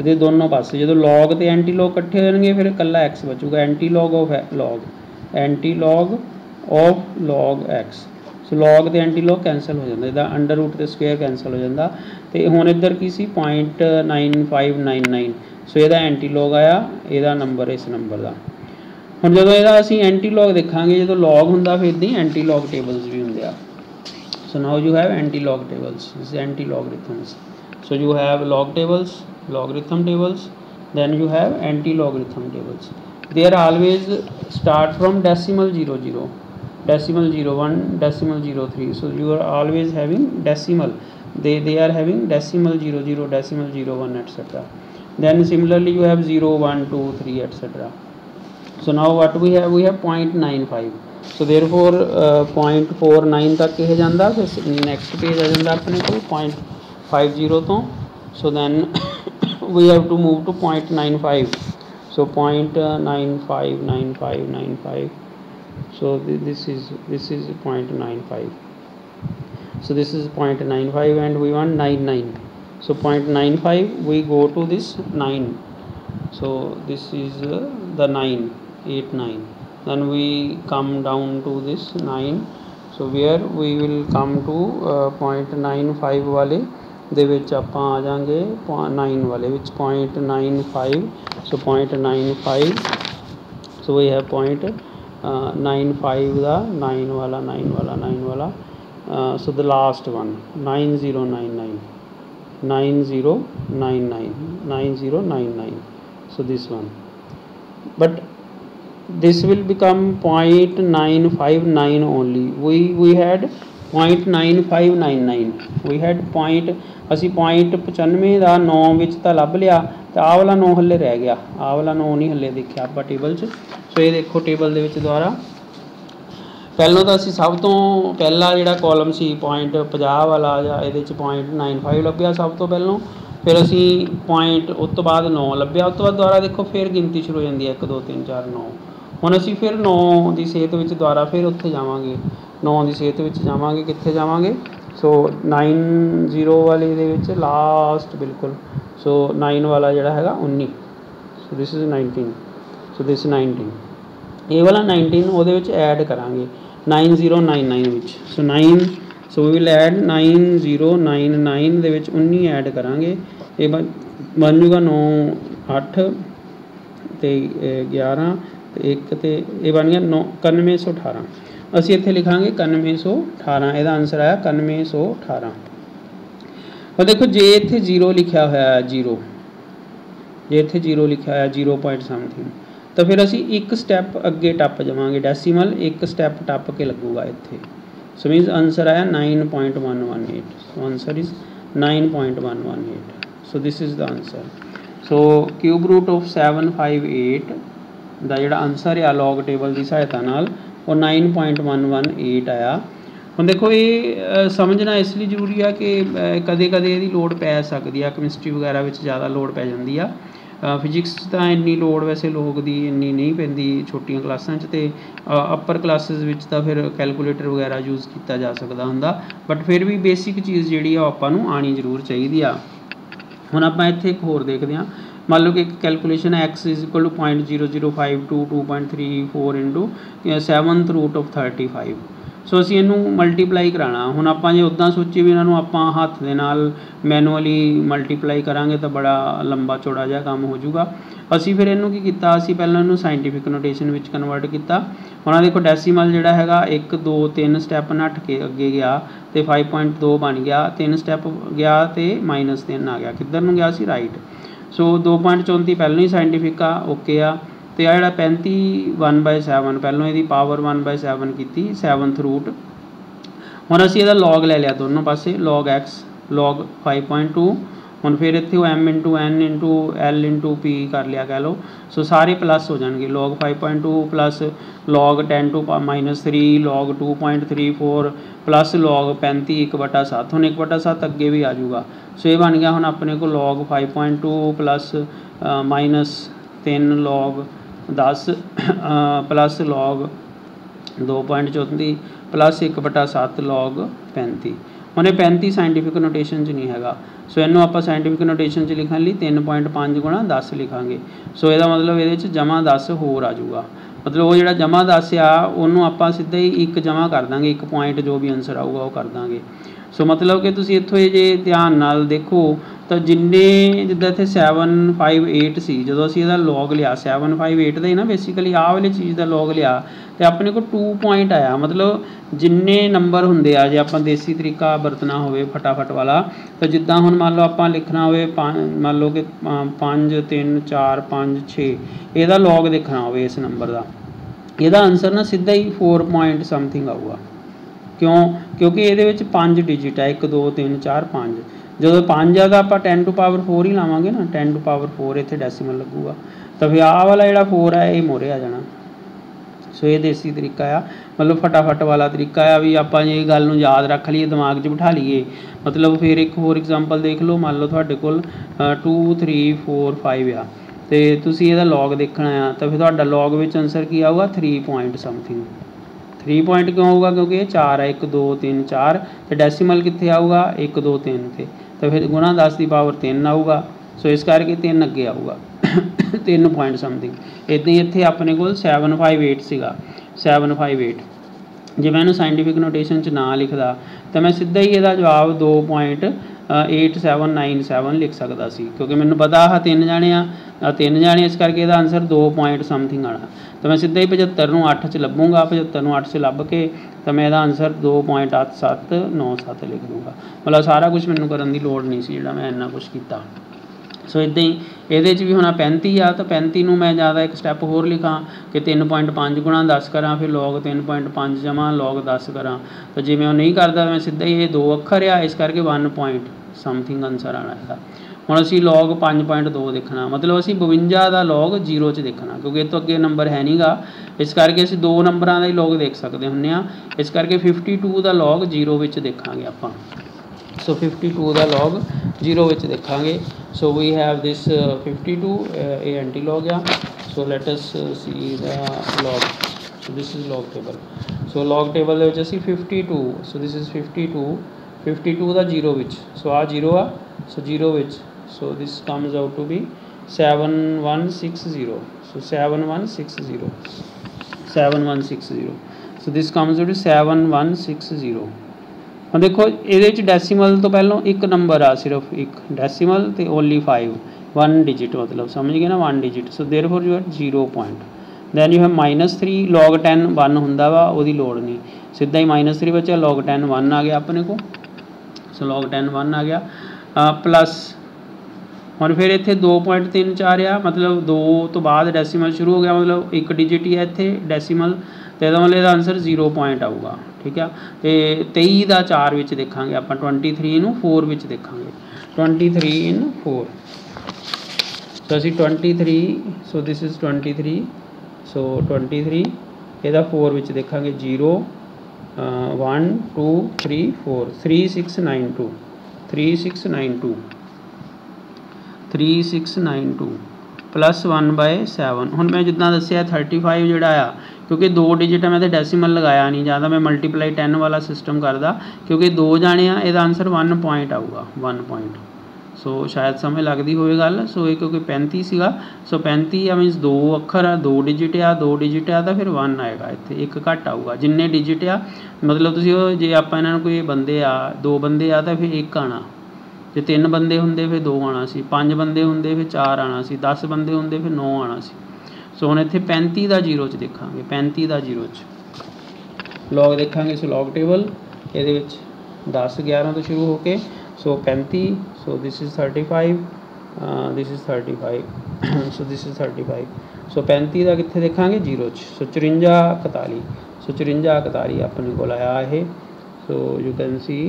ये दोनों पासे. जो लॉग तो एंटी लॉग कट्ठे हो जाएंगे फिर कल्ला एक्स बचूगा. Anti log of log x. So log तो एंटी लॉग कैंसल हो जाता, इहदा अंडर रूट ते स्क्वेयर कैंसल हो जाता. तो हुण इधर की सी 0.9599. सो इहदा एंटी लॉग आया, इहदा नंबर इस नंबर का. हुण जदों इहदा असीं एंटी लॉग देखांगे, जो लॉग हुंदा फिर इदां ही एंटी लॉग टेबल्स भी हुंदे आ. So now you have anti-log tables. This is anti-logarithms. So you have log tables, logarithm tables, then you have anti-logarithm tables. They are always start from decimal 00, decimal 01, decimal 03. So you are always having decimal. They are having decimal 00, decimal 01, etc. Then similarly you have 0, 1, 2, 3, etc. So now what we have? We have 0.95. So therefore 0.49 तक यह जाता. फिर next page आ जाता अपने को 0.50 तो. So then we have to move to 0.95. So 0.959595. So this is 0.95. So this is 0.95 and we want 99. So 0.95 we go to this 9. So this is the 9, 8, 9. Then we come down to this 9. So where we will come to 0.95 वाले दे विच आपां आ जाएंगे 9 वाले विच 0.95. So 0.95. So we have 0.95 दा 9 वाला. So the last one 9099. So this one, but this will become 0.959 only. We had 0.9599. We had असी 0.95 का 9 विच तां लभ लिया, तो आ वाला 9 हले रह गया. आ वाला 9 नहीं हले देखिया आपां टेबल च. सो ये देखो टेबल दे विच दोबारा पहलों तो असी सब तो पहला जिहड़ा कॉलम सी 0.50 वाला या इहदे च 0.95 लभ्या सब तो पहलों. फिर असी पॉइंट उस तो बाद 9 लभ्या. उस तो बाद दोबारा देखो फिर गिनती शुरू हो जाती है 1 2 3 4 9. हुण असी फिर 9 की सेहत विच दोबारा फिर उत्थे जावांगे. 9 की सेहत विच जावांगे, कित्थे जावांगे? सो 90 वाले दे विच लास्ट बिल्कुल. सो 9 वाला जिहड़ा हैगा 19. So this is 19. So this 19 ये वाला 19 उहदे विच ऐड करांगे 9099 विच. So 9. So we will add 9099 दे विच 19 ऐड करांगे. ये बन जूगा 9 8 तो 11 तो 1 तो ये बन गया 9118। असी इत्थे लिखांगे 9118, यदा आंसर आया 9118। और देखो जे इत्थे 0 लिखा हुआ है, 0 जे इत्थे 0 लिखा है 0 पॉइंट समथिंग, तो फिर असी एक स्टैप अगे टप जावांगे, डेसीमल एक स्टैप टप के लगूगा इत्थे। सो मीन्स आंसर आया 9.118। So answer is 9.118। So this is the answer. So cube root of 758 ਦਾ ਜਿਹੜਾ ਆਨਸਰ ਆ ਲੌਗ ਟੇਬਲ ਦੀ ਸਹਾਇਤਾ ਨਾਲ ਉਹ 9.118 ਆਇਆ। ਹੁਣ ਦੇਖੋ ਇਹ ਸਮਝਣਾ ਇਸ ਲਈ ਜ਼ਰੂਰੀ ਆ ਕਿ ਕਦੇ ਕਦੇ ਇਹਦੀ ਲੋੜ ਪੈ ਸਕਦੀ ਆ, ਕੈਮਿਸਟਰੀ ਵਗੈਰਾ ਵਿੱਚ ਜ਼ਿਆਦਾ ਲੋੜ ਪੈ ਜਾਂਦੀ ਆ। ਫਿਜ਼ਿਕਸ 'ਚ ਤਾਂ ਇੰਨੀ ਲੋੜ ਵੈਸੇ ਲੋਕ ਦੀ ਇੰਨੀ ਨਹੀਂ ਪੈਂਦੀ ਛੋਟੀਆਂ ਕਲਾਸਾਂ 'ਚ, ਅਤੇ ਅੱਪਰ ਕਲਾਸਿਸ ਵਿੱਚ ਤਾਂ ਫਿਰ ਕੈਲਕੂਲੇਟਰ ਵਗੈਰਾ ਯੂਜ਼ ਕੀਤਾ ਜਾ ਸਕਦਾ ਹੁੰਦਾ, ਬਟ ਫਿਰ ਵੀ ਬੇਸਿਕ ਚੀਜ਼ ਜਿਹੜੀ ਆ ਉਹ ਆਪਾਂ ਨੂੰ ਆਉਣੀ ਜ਼ਰੂਰ ਚਾਹੀਦੀ ਆ। ਹੁਣ ਆਪਾਂ ਇੱਥੇ ਇੱਕ ਹੋਰ ਦੇਖਦੇ ਹਾਂ। ਮੰਨ ਲਓ ਕਿ ਇੱਕ ਕੈਲਕੂਲੇਸ਼ਨ ਹੈ x is equal to 0.0052 2.34 into 7th root of 35। So ਅਸੀਂ ਇਹਨੂੰ ਮਲਟੀਪਲਾਈ ਕਰਾਉਣਾ। ਹੁਣ ਆਪਾਂ ਜੇ ਉੱਦਾਂ ਸੋਚੀਏ ਵੀ ਇਹਨਾਂ ਨੂੰ ਆਪਾਂ ਹੱਥ ਦੇ ਨਾਲ ਮੈਨੂਅਲੀ ਮਲਟੀਪਲਾਈ ਕਰਾਂਗੇ ਤਾਂ ਬੜਾ ਲੰਬਾ ਚੌੜਾ ਜਿਹਾ ਕੰਮ ਹੋ ਜਾਊਗਾ। ਅਸੀਂ ਫਿਰ ਇਹਨੂੰ ਕੀ ਕੀਤਾ, ਅਸੀਂ ਪਹਿਲਾਂ ਇਹਨੂੰ ਸਾਇੰਟੀਫਿਕ ਨੋਟੇਸ਼ਨ ਵਿੱਚ ਕਨਵਰਟ ਕੀਤਾ। ਹੁਣ ਦੇਖੋ ਡੈਸੀਮਲ ਜਿਹੜਾ ਹੈਗਾ 1 2 3 ਸਟੈਪ ਨੱਠ ਕੇ ਅੱਗੇ ਗਿਆ ਅਤੇ 5.2 ਬਣ ਗਿਆ, 3 ਸਟੈਪ ਗਿਆ ਅਤੇ -3 ਆ ਗਿਆ, ਕਿੱਧਰ ਨੂੰ ਗਿਆ ਸੀ, ਰਾਈਟ। ਸੋ 2.34 ਪਹਿਲਾਂ ਹੀ ਸਾਇੰਟੀਫਿਕ ਆ, ਓਕੇ ਆ। ਅਤੇ ਆਹ ਜਿਹੜਾ 35 1/7 ਪਹਿਲਾਂ ਇਹਦੀ ਪਾਵਰ 1/7 ਕੀਤੀ 7th ਰੂਟ। ਹੁਣ ਅਸੀਂ ਇਹਦਾ ਲੌਗ ਲੈ ਲਿਆ ਦੋਨੋਂ ਪਾਸੇ, ਲੌਗ x ਲੌਗ 5.2। ਹੁਣ ਫਿਰ ਇੱਥੇ ਉਹ m into n into l into p ਕਰ ਲਿਆ ਕਹਿ ਲਓ। ਸੋ ਸਾਰੇ ਪਲੱਸ ਹੋ ਜਾਣਗੇ, log 5.2 plus log 10 to -3 log 2.34 plus log 35 1/7। ਹੁਣ 1/7 ਅੱਗੇ ਵੀ ਆ ਜਾਊਗਾ। ਸੋ ਇਹ ਬਣ ਗਿਆ ਹੁਣ ਆਪਣੇ ਕੋਲ log 5.2 plus -3 log 10 plus log 2.34 plus 1/7 log 35। ਹੁਣ ਇਹ 35 ਸਾਇੰਟੀਫਿਕ ਨੋਟੇਸ਼ਨ 'ਚ ਨਹੀਂ ਹੈਗਾ, ਸੋ ਇਹਨੂੰ ਆਪਾਂ ਸਾਇੰਟੀਫਿਕ ਨੋਟੇਸ਼ਨ 'ਚ ਲਿਖਣ ਲਈ 3.5 ਗੁਣਾ 10 ਲਿਖਾਂਗੇ। ਸੋ ਇਹਦਾ ਮਤਲਬ ਇਹਦੇ 'ਚ ਜਮ੍ਹਾਂ 10 ਹੋਰ ਆ ਜਾਊਗਾ। ਮਤਲਬ ਉਹ ਜਿਹੜਾ ਜਮ੍ਹਾਂ 10 ਆ ਉਹਨੂੰ ਆਪਾਂ ਸਿੱਧਾ ਹੀ 1 ਜਮ੍ਹਾਂ ਕਰ ਦਾਂਗੇ, 1 ਪੁਆਇੰਟ ਜੋ ਵੀ ਆਨਸਰ ਆਊਗਾ ਉਹ ਕਰ ਦਾਂਗੇ। ਸੋ ਮਤਲਬ ਕਿ ਤੁਸੀਂ ਇੱਥੋਂ ਇਹ ਜੇ ਧਿਆਨ ਨਾਲ ਦੇਖੋ ਤਾਂ ਜਿੰਨੇ ਜਿੱਦਾਂ ਇੱਥੇ 758 ਸੀ, ਜਦੋਂ ਅਸੀਂ ਇਹਦਾ ਲੌਗ ਲਿਆ 758 ਦਾ ਹੀ ਨਾ ਬੇਸਿਕਲੀ ਆਹ ਵਾਲੀ ਚੀਜ਼ ਦਾ ਲੌਗ ਲਿਆ ਅਤੇ ਆਪਣੇ ਕੋਲ 2 ਪੁਆਇੰਟ ਆਇਆ। ਮਤਲਬ ਜਿੰਨੇ ਨੰਬਰ ਹੁੰਦੇ ਆ ਜੇ ਆਪਾਂ ਦੇਸੀ ਤਰੀਕਾ ਵਰਤਣਾ ਹੋਵੇ ਫਟਾਫਟ ਵਾਲਾ, ਤਾਂ ਜਿੱਦਾਂ ਹੁਣ ਮੰਨ ਲਓ ਆਪਾਂ ਲਿਖਣਾ ਹੋਵੇ ਮੰਨ ਲਓ ਕਿ 5 3 4 5 6 ਇਹਦਾ ਲੌਗ ਦੇਖਣਾ ਹੋਵੇ ਇਸ ਨੰਬਰ ਦਾ, ਇਹਦਾ ਆਨਸਰ ਨਾ ਸਿੱਧਾ ਹੀ 4 ਪੁਆਇੰਟ ਸਮਥਿੰਗ ਆਊਗਾ। ਕਿਉਂ? ਕਿਉਂਕਿ ਇਹਦੇ ਵਿੱਚ 5 ਡਿਜਿਟ ਹੈ, 1 2 3 4 5। ਜਦੋਂ 5 ਆ ਤਾਂ ਆਪਾਂ 10 to power 4 ਹੀ ਲਾਵਾਂਗੇ ਨਾ, 10 to power 4 ਇੱਥੇ ਡੈਸੀਮਲ ਲੱਗੂਗਾ, ਤਾਂ ਫਿਰ ਆਹ ਵਾਲਾ ਜਿਹੜਾ 4 ਹੈ ਇਹ ਮੋਰੇ ਆ ਜਾਣਾ। ਸੋ ਇਹ ਦੇਸੀ ਤਰੀਕਾ ਆ, ਮਤਲਬ ਫਟਾਫਟ ਵਾਲਾ ਤਰੀਕਾ ਆ ਵੀ ਆਪਾਂ ਜੇ ਇਹ ਗੱਲ ਨੂੰ ਯਾਦ ਰੱਖ ਲਈਏ, ਦਿਮਾਗ 'ਚ ਬਿਠਾ ਲਈਏ। ਮਤਲਬ ਫਿਰ ਇੱਕ ਹੋਰ ਐਗਜ਼ਾਮਪਲ ਦੇਖ ਲਓ। ਮੰਨ ਲਓ ਤੁਹਾਡੇ ਕੋਲ 2 3 4 5 ਆ ਅਤੇ ਤੁਸੀਂ ਇਹਦਾ ਲੌਗ ਦੇਖਣਾ ਆ, ਤਾਂ ਫਿਰ ਤੁਹਾਡਾ ਲੌਗ ਵਿੱਚ ਆਨਸਰ ਕੀ ਆਊਗਾ 3 ਪੁਆਇੰਟ ਸਮਥਿੰਗ। 3 ਪੁਆਇੰਟ ਕਿਉਂ ਆਊਗਾ? ਕਿਉਂਕਿ ਇਹ 4 ਹੈ, 1 2 3 4 ਅਤੇ ਡੈਸੀਮਲ ਕਿੱਥੇ ਆਊਗਾ 1 2 3 'ਤੇ, ਤਾਂ ਫਿਰ ਗੁਣਾ 10 ਦੀ ਪਾਵਰ 3 ਆਊਗਾ। ਸੋ ਇਸ ਕਰਕੇ 3 ਅੱਗੇ ਆਊਗਾ 3 ਪੁਆਇੰਟ ਸਮਥਿੰਗ। ਇੱਦਾਂ ਹੀ ਇੱਥੇ ਆਪਣੇ ਕੋਲ 758 ਸੀਗਾ, 758। ਜੇ ਮੈਂ ਇਹਨੂੰ ਸਾਇੰਟੀਫਿਕ ਨੋਟੇਸ਼ਨ 'ਚ ਨਾ ਲਿਖਦਾ ਤਾਂ ਮੈਂ ਸਿੱਧਾ ਹੀ ਇਹਦਾ ਜਵਾਬ 2.8797 ਲਿਖ ਸਕਦਾ ਸੀ, ਕਿਉਂਕਿ ਮੈਨੂੰ ਪਤਾ ਆਹ 3 ਜਾਣੇ ਆ, 3 ਜਾਣੇ, ਇਸ ਕਰਕੇ ਇਹਦਾ ਆਨਸਰ 2 ਪੁਆਇੰਟ ਸਮਥਿੰਗ ਆਉਣਾ। ਤਾਂ ਮੈਂ ਸਿੱਧਾ ਹੀ 75 ਨੂੰ 8 'ਚ ਲੱਭੂੰਗਾ, 75 ਨੂੰ 8 'ਚ ਲੱਭ ਕੇ ਤਾਂ ਮੈਂ ਇਹਦਾ ਆਨਸਰ 2.8797 ਲਿਖ ਦੂੰਗਾ। ਮਤਲਬ ਸਾਰਾ ਕੁਛ ਮੈਨੂੰ ਕਰਨ ਦੀ ਲੋੜ ਨਹੀਂ ਸੀ ਜਿਹੜਾ ਮੈਂ ਇੰਨਾ ਕੁਛ ਕੀਤਾ। ਸੋ ਇੱਦਾਂ ਹੀ ਇਹਦੇ 'ਚ ਵੀ ਹੁਣ 35 ਆ, ਤਾਂ 35 ਨੂੰ ਮੈਂ ਜ਼ਿਆਦਾ ਇੱਕ ਸਟੈਪ ਹੋਰ ਲਿਖਾਂ ਕਿ 3.5 ਗੁਣਾ 10 ਕਰਾਂ, ਫਿਰ ਲੌਗ 3.5 ਜਮ੍ਹਾਂ ਲੌਗ 10 ਕਰਾਂ। ਤਾਂ ਜੇ ਮੈਂ ਉਹ ਨਹੀਂ ਕਰਦਾ ਮੈਂ ਸਿੱਧਾ ਹੀ ਇਹ 2 ਅੱਖਰ ਆ, ਇਸ ਕਰਕੇ 1 ਪੁਆਇੰਟ ਸਮਥਿੰਗ ਆਨਸਰ ਆਉਣਾ ਇਹਦਾ। ਹੁਣ ਅਸੀਂ ਲੌਗ 5.2 ਦੇਖਣਾ, ਮਤਲਬ ਅਸੀਂ 52 ਦਾ ਲੌਗ 0 'ਚ ਦੇਖਣਾ, ਕਿਉਂਕਿ ਇਹ ਤੋਂ ਅੱਗੇ ਨੰਬਰ ਹੈ ਨਹੀਂ ਗਾ, ਇਸ ਕਰਕੇ ਅਸੀਂ 2 ਨੰਬਰਾਂ ਦਾ ਹੀ ਲੌਗ ਦੇਖ ਸਕਦੇ ਹੁੰਦੇ ਹਾਂ। ਇਸ ਕਰਕੇ 52 ਦਾ ਲੌਗ 0 ਵਿੱਚ ਦੇਖਾਂਗੇ ਆਪਾਂ। ਸੋ 52 ਦਾ ਲੌਗ 0 ਵਿੱਚ ਦੇਖਾਂਗੇ। ਸੋ ਵੀ ਹੈਵ ਦਿਸ 52 ਇਹ ਐਂਟੀ ਲੌਗ ਆ। So let us see the log. So this is log table. So log table ਦੇ ਵਿੱਚ ਅਸੀਂ 52, ਸੋ ਦਿਸ ਇਜ਼ 52 ਦਾ 0 ਵਿੱਚ, ਸੋ ਆਹ 0 ਆ, ਸੋ 0 ਵਿੱਚ, so this comes out to be 7160। So 7160, so this comes out to 7160। ਹੁਣ ਦੇਖੋ ਇਹਦੇ ਡੈਸੀਮਲ तो पहलों एक नंबर आ सिर्फ एक डैसीमल तो ओनली 5 1 डिजिट मतलब समझ गए ना 1 digit so therefore you are 0 point then you have -3 log 10 1 होंदा वा ओहदी लोड़ नहीं सीधा ही -3 बचा log 10 1 आ गया अपने को सो log 10 1 आ गया प्लस हुण फिर इत्थे 2.34 आ मतलब 2 तो बाद डैसीमल शुरू हो गया मतलब एक डिजिट ही है इत्थे डैसीमल तो यदा मतलब यदा आंसर 0 पॉइंट आऊगा ठीक है तो 23 का 4 विच देखांगे आप 23 नूं 4 विच देखांगे 23 इन 4 सो असी 23 सो दिस इज़ 23 सो 23 ਇਹਦਾ 4 ਵਿੱਚ ਦੇਖਾਂਗੇ 0 1 2 3 4 3692 3692 3692 प्लस 1/7 ਹੁਣ मैं जिदा दसिया 35 ਜਿਹੜਾ आ क्योंकि 2 डिजिट मैं तो डैसीमल लगाया नहीं ज़्यादा मैं मल्टीप्लाई 10 वाला सिस्टम करता क्योंकि 2 जाने आ ਇਹਦਾ आंसर 1 पॉइंट आऊगा 1 पॉइंट सो शायद समझ लगती होवे गल सो ये क्योंकि 35 सीगा सो 35 आ मीनस 2 अखर आ 2 डिजिट आ तो फिर 1 आएगा इत्थे एक घट आऊगा जिन्ने डिजिट आ मतलब तुसीं जे आपां इन्हां नूं कोई बंदे आ 2 बंदे आ तो फिर 1 आना जे 3 बंदे हुंदे फिर 2 आना सी 5 बंदे हुंदे फिर 4 आना सी 10 बंदे हुंदे फिर 9 आना सी सो हुण इत्थे 35 का 0 च देखांगे 35 का 0 च लॉग देखांगे सो लॉग टेबल इहदे विच 10 11 तो शुरू होके सो 35 सो this is 35 this is 35 so this is 35 सो 35 का कित्थे देखांगे 0 च सो 54 41 सो 54 41 अपने कोल आया है सो यू कैन सी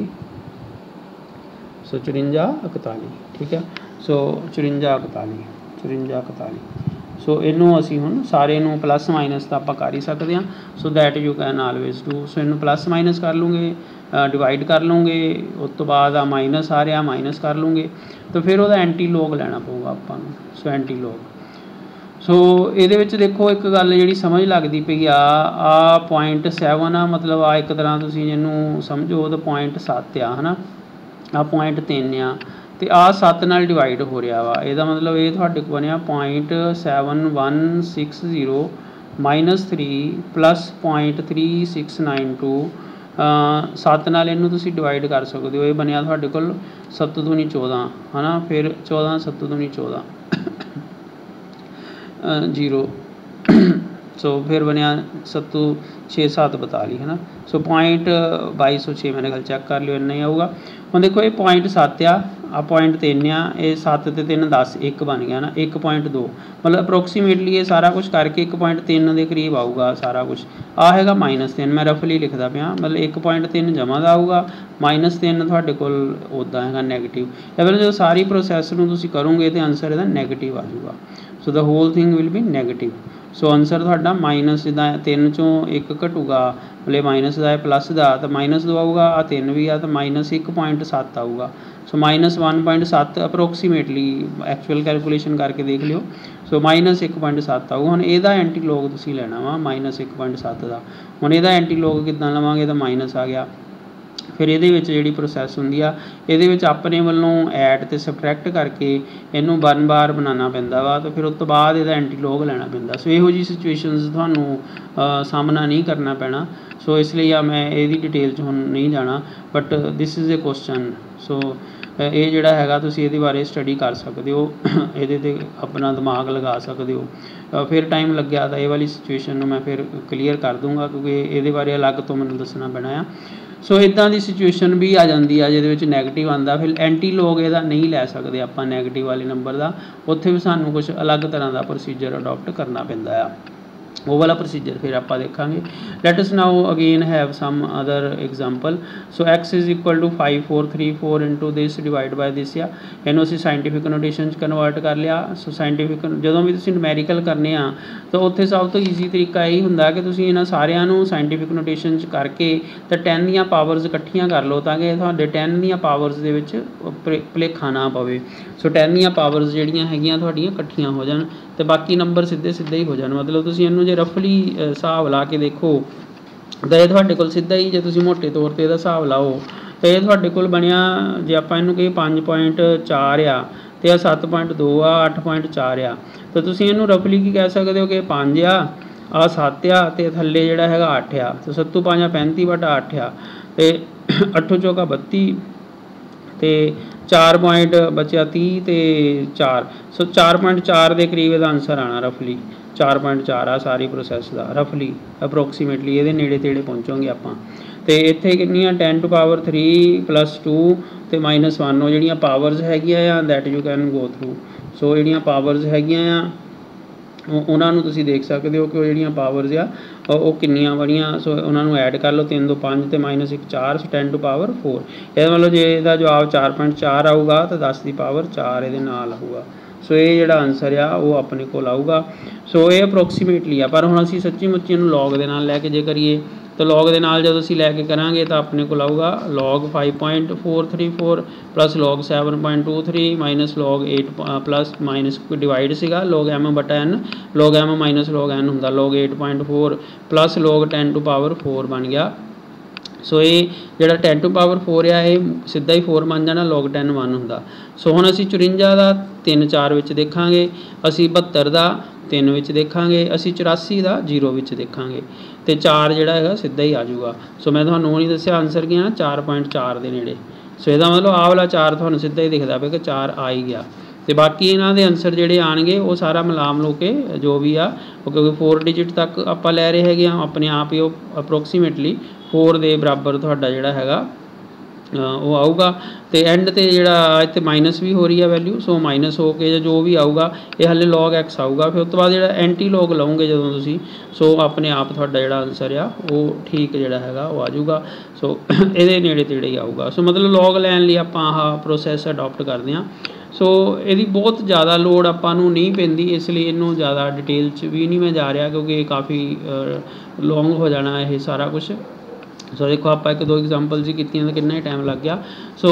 सो 54 41 ठीक है सो 54 41 सो इनू असी हुण सारे नू प्लस माइनस तो आप कर ही सकते हैं so that you can always do so इनू प्लस माइनस कर लूँगे डिवाइड कर लूँगे उस तो बाद आ माइनस आ रहा माइनस कर लूँगे तो फिर वह एंटी लॉग लेना पऊगा आपां नूं सो एंटी लॉग सो ये देखो एक गल जी समझ लगती पई आ 0.7 आ मतलब आ एक तरह तुसीं इहनूं समझो तो 0.7 आ है ना आ 0.3 आ तो आ 7 नाल डिवाइड हो रहा वा ਇਹਦਾ मतलब ये तुहाडे कोल बनिया 0.7160 -3 प्लस 0.3692 7 नाल इनू तुसीं डिवाइड कर सकते हो ये बनिया तुहाडे कोल 7 दूनी 14 है ना फिर 14 7 दूनी 14 0 सो फिर बनिया 7 6 7 42 है ना सो 0.2206 मेरे ख्याल चेक कर लियो इन्ना ही आऊगा हम देखो ये 0.7 आ 0.3 आ ये 7 ते 3 10 1 बन गया ना 1.2 मतलब अप्रोक्सीमेटली ये सारा कुछ करके 1.3 के करीब आऊगा सारा कुछ आ हैगा -3 मैं रफली लिखता पाया मतलब 1.3 जमा का आऊगा -3 तुहाडे कोल उदा हैगा नैगेटिव या फिर जो सारी प्रोसैस नूं तुसीं करोगे तो आंसर इहदा नैगेटिव आ जाऊगा so the whole thing will be negative so answer तुहाडा माइनस जिदा 3 चों 1 घटूगा मतलब माइनस का है प्लस का तो -2 आऊगा आ 3 भी आ तो -1.7 आऊगा सो -1.7 अप्रोक्सीमेटली एक्चुअल कैलकुलेशन करके देख लियो सो -1.7 आऊगा हुण इहदा एंटी लॉग तुसीं लेना वा -1.7 का हुण इहदा एंटी लॉग किदां लवांगे तो माइनस आ गया फिर ये जी प्रोसैस होंगी आ ये अपने वालों ऐड तो सबट्रैक्ट करके इनू 1 बार बनाना पैंदा वा तो फिर उस तो बाद यदा एंटी लॉग लैना पैंदा सो इहो जी सिचुएशनस तुहानू सामना नहीं करना पैना सो इसलिए मैं ये डिटेल च हुण नहीं जाना but this is a question so ये जिहड़ा हैगा तुसीं इहदे बारे स्टडी कर सकते हो इहदे ते अपना दिमाग लगा सकते हो फिर टाइम लग्या तो ये वाली सिचुएशन मैं फिर क्लीयर कर दूँगा क्योंकि ये बारे अलग तो मैनूं दसना पैना आ सो इदां दी सिचुएशन भी आ जाती है जिहदे नैगेटिव आंदा फिर एंटी लॉग इहदा नहीं लै सकते आपां नैगेटिव वाले नंबर का उत्थे भी सानूं कुछ अलग तरह का प्रोसीजर अडोप्ट करना पैंदा आ वो वाला प्रोसीजर फिर आप देखांगे let us now again have some other example so x is equal to 5434 into this divide by this आ इनू असीं साइंटिफिक नोटेशन कन्वर्ट कर लिया सो साइंटिफिक जो भी तुसीं न्यूमेरिकल करने आ तो उत्थे सब तो ईजी तरीका यही हुंदा कि तुसीं इन्हां सारिआं नूं साइंटिफिक नोटेशन करके तो 10 दीआं पावर्स इकट्ठियां कर लो ताकि तुहाडे 10 दीआं पावर्स दे विच भुलेखा ना पवे सो 10 दीआं पावर्स जिहड़ियां हैगियां तुहाडीआं इकट्ठियां हो जाण तो बाकी नंबर सीधे सीधे ही हो जाने मतलब तुसीं इहनूं जे रफली हिसाब ला के देखो तो ये तुहाडे कोल सीधा ही जे तुसीं मोटे तौर पर इहदा हिसाब लाओ तो ये तुहाडे कोल बनिया जे आपां इहनूं कहीए 5.4 आ तो 7.2 आ 8.4 आ तो तुसीं इहनूं रफली की कह सकते हो कि 5 आ आ 7 आ ते थल्ले जिहड़ा हैगा 8 आ, तो 7 5 35/8 आ, ते 8 चौका 32 ते 4 पॉइंट बचा 30 ते 4, सो 4.4 के करीब इसका आंसर आना रफली। 4.4 आ सारी प्रोसैस का रफली अप्रोक्सीमेटली ये नेड़े तेड़े पहुँचोगे आप। तो इत्थे कितनी 10⁻³ + 2 ते -1 वो जिहड़ियां पावर्स हैगियां that you can go through. So जिहड़ियां पावर्स हैगियां उन्होंने तुसी देख सकते हो कि वो जिहड़ियां पावर्स आ वो किन्नियां बड़ियां। सो उन्होंने ऐड कर लो, 3 2 5 ते -1 4, सो 10⁻⁴। ये मतलब जो इसका जवाब 4.4 आऊगा तो 10 की पावर 4 ये नाल आऊगा। सो ये जिहड़ा आंसर आ वो अपने को आऊगा। सो ये अप्रोक्सीमेटली आ, पर हुण असीं सच्ची मुच्ची इहनूं लॉग दे नाल लैके जे करिए तो लॉग दे नाल जदों असीं लैके करांगे तो अपने को आऊगा log 5.434 + log 7.23 - log 8 plus minus divide सीगा log m/n, log m - log n हुंदा log 8.4 + log 10⁻⁴ बन गया। सो ये जिहड़ा 10⁻⁴ आ ये सीधा ही 4 बन जाना, log 10 1 हुंदा। सो हुण असीं 54 दा 3 4 विच देखांगे, असीं 72 दा 3 विच देखांगे, असीं 84 दा 0 विच देखांगे, तो 4 जिहड़ा हैगा सीधा ही आ जाऊगा। सो मैं तुहानूं हुण ही दस्सिया आंसर क्या 4.4 दे नेड़े। सो इहदा मतलब आ वाला 4 तुहानूं सीधा ही दिखदा पिया कि 4 आ ही गया। तो बाकी इन्हां दे आंसर जिहड़े आउणगे वो सारा मिलाम लो के जो भी आ, क्योंकि 4 डिजिट तक आपां लै रहे हैगे आ, अपने आप ही अप्रोक्सीमेटली 4 ਦੇ बराबर तुहाडा जिहड़ा हैगा वो आऊगा। तो एंड ते जिहड़ा इत्थे माइनस भी हो रही है वैल्यू, सो माइनस हो के जो भी आऊगा ये हले log x आऊगा। फिर उस तो बाद जिहड़ा एंटी लॉग लाओगे जदों तुसीं, सो अपने आप तुहाडा जिहड़ा आंसर आ वो ठीक जिहड़ा हैगा वो आ जाऊगा। सो इहदे नेड़े तेड़े ही आऊगा। सो मतलब लॉग लैण लई आपां आह प्रोसैस अडॉप्ट करदे हां। सो ਇਹਦੀ बहुत ज़्यादा लोड़ ਆਪਾਂ ਨੂੰ नहीं पैंदी, इसलिए ਇਹਨੂੰ ज़्यादा डिटेल च भी नहीं मैं जा रहा क्योंकि काफ़ी लॉन्ग हो जाना ये सारा कुछ। सो देखो आप 1 2 एग्जाम्पल जी कीतियां तो कितना ही टाइम लग गया। सो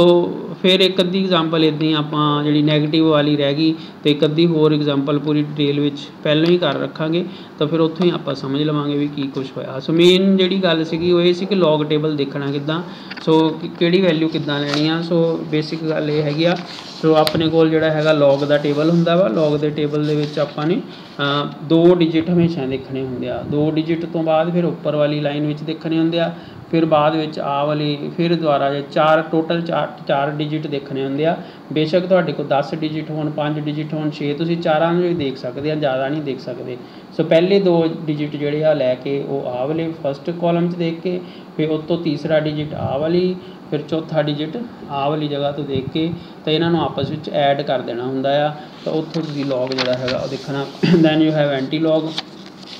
फिर एक अद्धी एग्जाम्पल इदां ही आपां जिहड़ी नैगेटिव वाली रह गई, तो एक अद्धी होर एग्जाम्पल पूरी डिटेल विच पहलों ही कर रखांगे, तो फिर उत्थों ही आपां समझ लवांगे भी की कुछ होया। सो मेन जिहड़ी गल सीगी वो ये सी कि लॉग टेबल देखना किद्दां, सो किहड़ी वैल्यू किद्दां लैनी आ। सो बेसिक गल ये हैगी आ। सो अपने कोल जिहड़ा हैगा लॉग दा टेबल हुंदा वा, लॉग दे टेबल दे विच आपां ने 2 डिजिट हमेशा देखने हुंदे आ। 2 डिजिट तो बाद फिर उपर वाली लाइन विच देखने हुंदे आ, फिर बाद विच आ वाली फिर दुबारा 4 टोटल 4 डिजिट देखने होंगे आ। बेशक तुहाडे कोल 10 डिजिट होण 5 डिजिट होण 6 तुसीं चारां नूं ही देख सकते हैं, ज़्यादा नहीं देख सकते। सो पहले 2 डिजिट जिहड़े आ लैके वो आ वाले फस्ट कॉलम च देख के, फिर उस तो तीसरा डिजिट आ वाली, फिर चौथा डिजिट आ वाली जगह तो देख के तो इन्हों आपस में ऐड कर देना हुंदा आ। तो उत्थों तुसीं लॉग जिहड़ा हैगा वो देखना। Then you have anti log.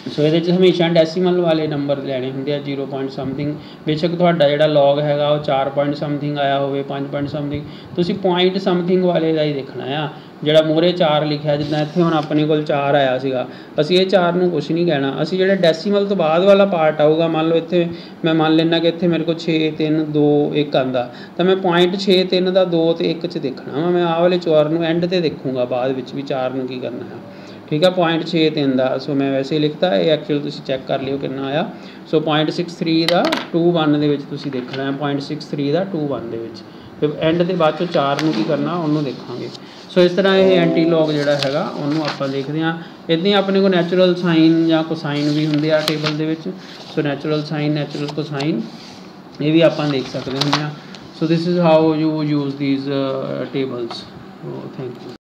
So ये हमेशा डेसीमल वाले नंबर लैने होंगे 0 पॉइंट समथिंग। बेशक तुहाडा जिहड़ा लॉग हैगा वो 4 पॉइंट समथिंग आया होवे 5 पॉइंट समथिंग, तुसीं पॉइंट समथिंग वाले का ही देखना आ। जिहड़ा मोहरे 4 लिखा जिद्दां इत्थे हुण अपने कोल 4 आया सीगा, असीं ये 4 नूं कुछ नहीं कहना, असीं जिहड़ा डेसीमल तो बाद वाला पार्ट आऊगा, मान लो इत्थे मैं मान लेना कि इत्थे मेरे को 6 3 2 1 आंदा, तो मैं पॉइंट 6 3 दा 2 ते 1 च देखना वा। मैं आ वाले 4 नूं एंड ते देखूँगा बाद विच भी 4 नूं की करना है, ठीक है। पॉइंट 6 3 का सो मैं वैसे ही लिखता है, एक्चुअल तुसीं चैक कर लियो कितना आया। सो 0.63 का 2 1 दे विच तुसीं देखना है, 0.63 का 2 1 दे विच, फिर एंड के बाद 4 नूं की करना उन्होंने देखा। सो इस तरह ये एंटी लॉग जिहड़ा हैगा उन्होंने आपां देखते हैं। इदां ही अपने को नैचुरल साइन या कोसाइन भी होंगे आ टेबल दे विच। सो नैचुरल साइन नैचुरल कोसाइन ये भी आपां देख सकते हैं। सो this is how you use these tables. Thank you.